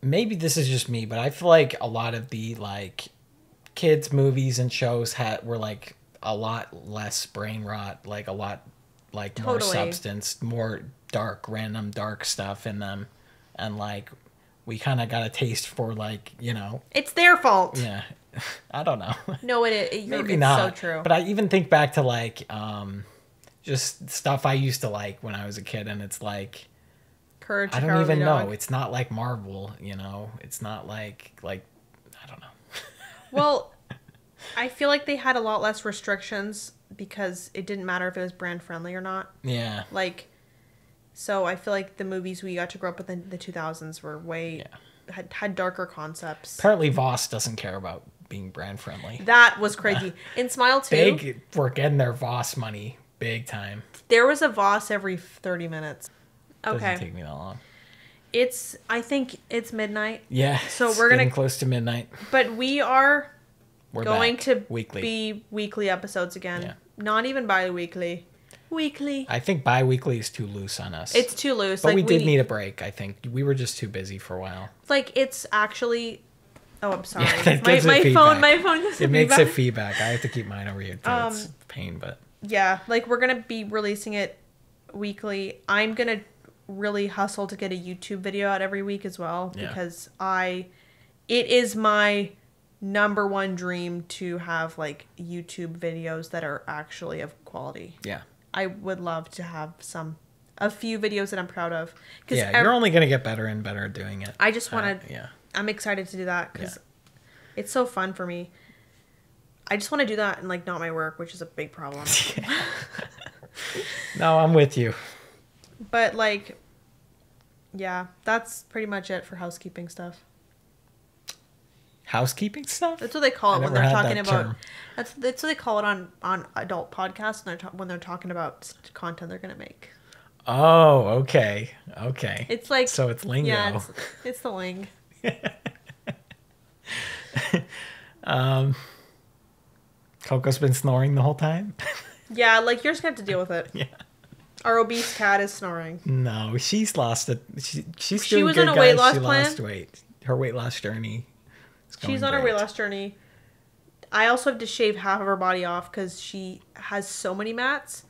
Speaker 2: maybe this is just me, but I feel like a lot of the, like, kids movies and shows were like a lot less brain rot, like a lot like more substance, more random dark stuff in them, and like we kind of got a taste for like, you know,
Speaker 1: it's their fault.
Speaker 2: Yeah. I don't know.
Speaker 1: No, maybe
Speaker 2: it's
Speaker 1: not. So true.
Speaker 2: But I even think back to like just stuff I used to like when I was a kid, and it's like
Speaker 1: Courage.
Speaker 2: I don't even know. It's not like Marvel, you know. It's not like I don't know.
Speaker 1: Well, I feel like they had a lot less restrictions because it didn't matter if it was brand friendly or not.
Speaker 2: Yeah.
Speaker 1: Like, so I feel like the movies we got to grow up with in the 2000s were way had darker concepts.
Speaker 2: Apparently, Voss doesn't care about being brand friendly.
Speaker 1: That was crazy. In Smile 2,
Speaker 2: we're getting their Voss money big time.
Speaker 1: There was a Voss every 30 minutes. Okay.
Speaker 2: Doesn't take me that long.
Speaker 1: I think it's midnight.
Speaker 2: Yeah.
Speaker 1: So we're getting
Speaker 2: close to midnight.
Speaker 1: But we're going to
Speaker 2: be
Speaker 1: weekly episodes again. Yeah. Not even bi-weekly. Weekly.
Speaker 2: I think bi-weekly is too loose on us.
Speaker 1: It's too loose.
Speaker 2: But like, we did need a break, I think. We were just too busy for a while.
Speaker 1: Like, it's actually... Oh, I'm sorry.
Speaker 2: Yeah,
Speaker 1: my phone gives
Speaker 2: it makes it feedback. I have to keep mine over here, too. It's a pain, but...
Speaker 1: Yeah, like, we're going to be releasing it weekly. I'm going to really hustle to get a YouTube video out every week as well. Yeah. Because it is my number one dream to have, like, YouTube videos that are actually of quality.
Speaker 2: Yeah.
Speaker 1: I would love to have a few videos that I'm proud of.
Speaker 2: Yeah, you're only going to get better and better at doing it.
Speaker 1: I just want to... Yeah. I'm excited to do that because it's so fun for me. I just want to do that and, like, not my work, which is a big problem.
Speaker 2: No, I'm with you.
Speaker 1: But, like, yeah, that's pretty much it for housekeeping stuff.
Speaker 2: Housekeeping stuff?
Speaker 1: That's what they call it when they're talking about... That's what they call it on adult podcasts when they're talking about content they're going to make.
Speaker 2: Oh, okay.
Speaker 1: It's like...
Speaker 2: So it's lingo.
Speaker 1: Yeah, it's the ling.
Speaker 2: Coco's been snoring the whole time?
Speaker 1: Yeah, like, you're just going to have to deal with it.
Speaker 2: Yeah.
Speaker 1: Our obese cat is snoring.
Speaker 2: No, she's lost it. She's doing good, guys. She was on a weight loss plan? She lost weight. Her weight loss journey is going
Speaker 1: She's on her weight loss journey. I also have to shave half of her body off because she has so many mats,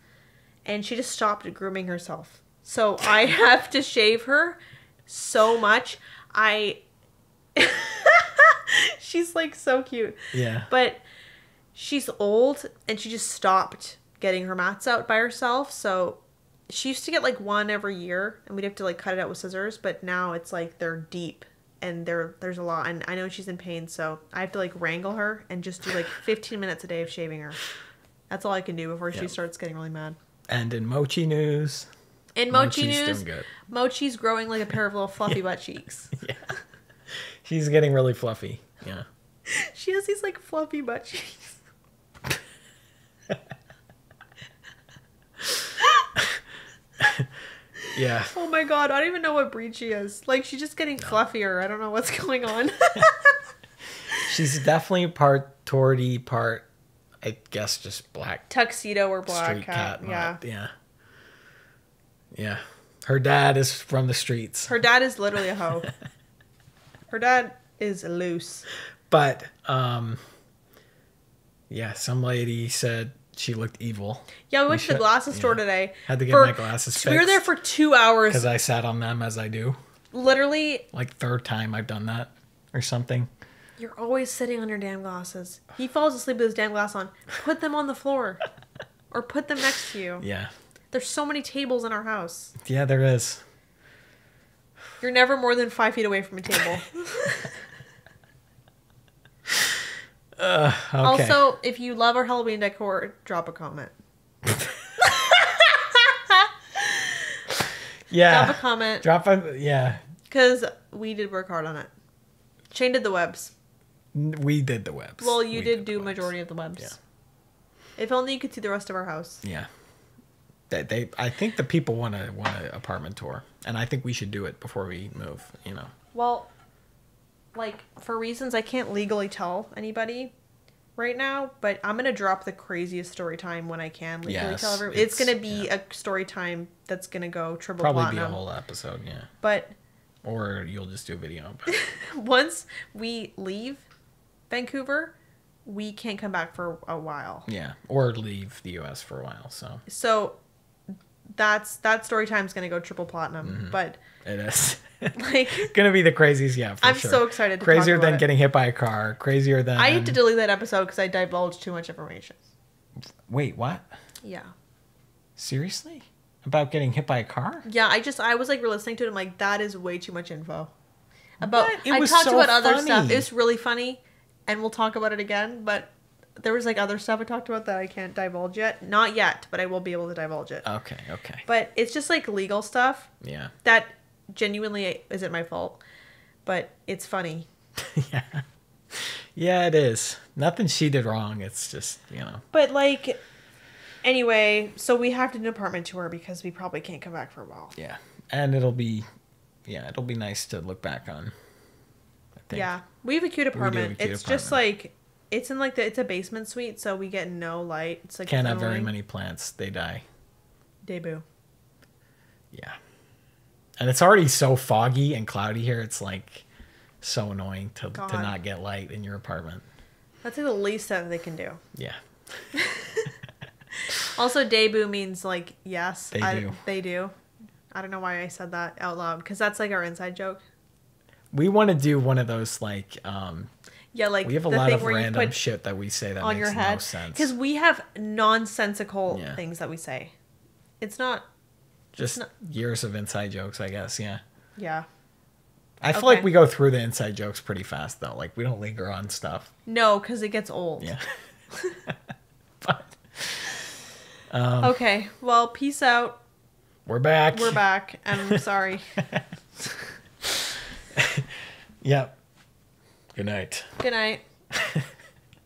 Speaker 1: and she just stopped grooming herself. So I have to shave her so much. She's, like, so cute.
Speaker 2: Yeah.
Speaker 1: But she's old, and she just stopped getting her mats out by herself. So she used to get, like, one every year, and we'd have to, like, cut it out with scissors. But now it's, like, they're deep, and there's a lot. And I know she's in pain, so I have to, like, wrangle her and just do, like, 15 minutes a day of shaving her. That's all I can do before she starts getting really mad.
Speaker 2: And in Mochi news...
Speaker 1: Mochi's doing good. Mochi's growing like a pair of little fluffy butt cheeks.
Speaker 2: Yeah. She's getting really fluffy. Yeah.
Speaker 1: She has these, like, fluffy butt cheeks.
Speaker 2: Yeah.
Speaker 1: Oh my god, I don't even know what breed she is. Like, she's just getting fluffier. I don't know what's going on.
Speaker 2: She's definitely part tortie, part, I guess, just black.
Speaker 1: Tuxedo or black
Speaker 2: street cat.
Speaker 1: Yeah.
Speaker 2: Yeah. Yeah. Her dad is from the streets.
Speaker 1: Her dad is literally a hoe. Her dad is loose.
Speaker 2: But, yeah, some lady said she looked evil.
Speaker 1: Yeah, we went to the glasses store today.
Speaker 2: Had to get my glasses fixed.
Speaker 1: We were there for 2 hours.
Speaker 2: Because I sat on them as I do.
Speaker 1: Literally.
Speaker 2: Like, third time I've done that or something.
Speaker 1: You're always sitting on your damn glasses. He falls asleep with his damn glass on. Put them on the floor. Or put them next to you.
Speaker 2: Yeah.
Speaker 1: There's so many tables in our house.
Speaker 2: Yeah, there is.
Speaker 1: You're never more than 5 feet away from a table.
Speaker 2: Okay.
Speaker 1: Also, if you love our Halloween decor, drop a comment.
Speaker 2: Yeah.
Speaker 1: Drop a comment.
Speaker 2: Yeah.
Speaker 1: Because we did work hard on it. Shane did the webs.
Speaker 2: We did the webs.
Speaker 1: Well, you did do majority of the webs. Yeah. If only you could see the rest of our house.
Speaker 2: Yeah. I think the people want an apartment tour, and I think we should do it before we move, you know.
Speaker 1: Well, like, for reasons I can't legally tell anybody right now, but I'm going to drop the craziest story time when I can legally tell everyone. It's going to be a story time that's going to go triple platinum.
Speaker 2: Probably be a whole episode, yeah.
Speaker 1: But...
Speaker 2: Or you'll just do a video.
Speaker 1: Once we leave Vancouver, we can't come back for a while.
Speaker 2: Yeah, or leave the U.S. for a while.
Speaker 1: So that story time's gonna go triple platinum, but
Speaker 2: it is
Speaker 1: like
Speaker 2: gonna be the craziest. Yeah, for
Speaker 1: I'm
Speaker 2: sure.
Speaker 1: so excited. To
Speaker 2: Crazier
Speaker 1: talk about
Speaker 2: than getting hit by a car. Crazier than
Speaker 1: I had to delete that episode because I divulged too much information.
Speaker 2: Wait, what?
Speaker 1: Yeah.
Speaker 2: Seriously? About getting hit by a car?
Speaker 1: Yeah, I was like listening to it. I'm like, that is way too much info. About
Speaker 2: It
Speaker 1: I
Speaker 2: was
Speaker 1: talked
Speaker 2: so
Speaker 1: about other
Speaker 2: funny.
Speaker 1: stuff. It's really funny, and we'll talk about it again. But there was like other stuff I talked about that I can't divulge yet. Not yet, but I will be able to divulge it.
Speaker 2: Okay.
Speaker 1: But it's just like legal stuff.
Speaker 2: Yeah.
Speaker 1: That genuinely isn't my fault, but it's funny.
Speaker 2: Yeah. Yeah, it is. Nothing she did wrong. It's just,
Speaker 1: But like, anyway, so we have to do an apartment tour because we probably can't come back for a while.
Speaker 2: Yeah. And it'll be nice to look back on. I think.
Speaker 1: Yeah. We have a cute apartment.
Speaker 2: It's
Speaker 1: just like, it's in like it's a basement suite, so we get no light. It's like
Speaker 2: can't have very many plants. They die.
Speaker 1: Debut.
Speaker 2: Yeah. And it's already so foggy and cloudy here. It's like so annoying to not get light in your apartment.
Speaker 1: That's like the least that they can do.
Speaker 2: Yeah.
Speaker 1: Also, debut means like yes.
Speaker 2: They
Speaker 1: do. I don't know why I said that out loud because that's like our inside joke.
Speaker 2: We want to do one of those like
Speaker 1: yeah, like
Speaker 2: we have a lot of random shit that we say that
Speaker 1: on
Speaker 2: makes
Speaker 1: your head.
Speaker 2: No sense.
Speaker 1: Because we have nonsensical things that we say. It's not
Speaker 2: just years of inside jokes, I guess. Yeah.
Speaker 1: Yeah.
Speaker 2: I feel like we go through the inside jokes pretty fast though. Like we don't linger on stuff.
Speaker 1: No, because it gets old.
Speaker 2: Yeah. But,
Speaker 1: okay. Well, peace out.
Speaker 2: We're back.
Speaker 1: I'm sorry.
Speaker 2: Yep. Good night.
Speaker 1: Good night.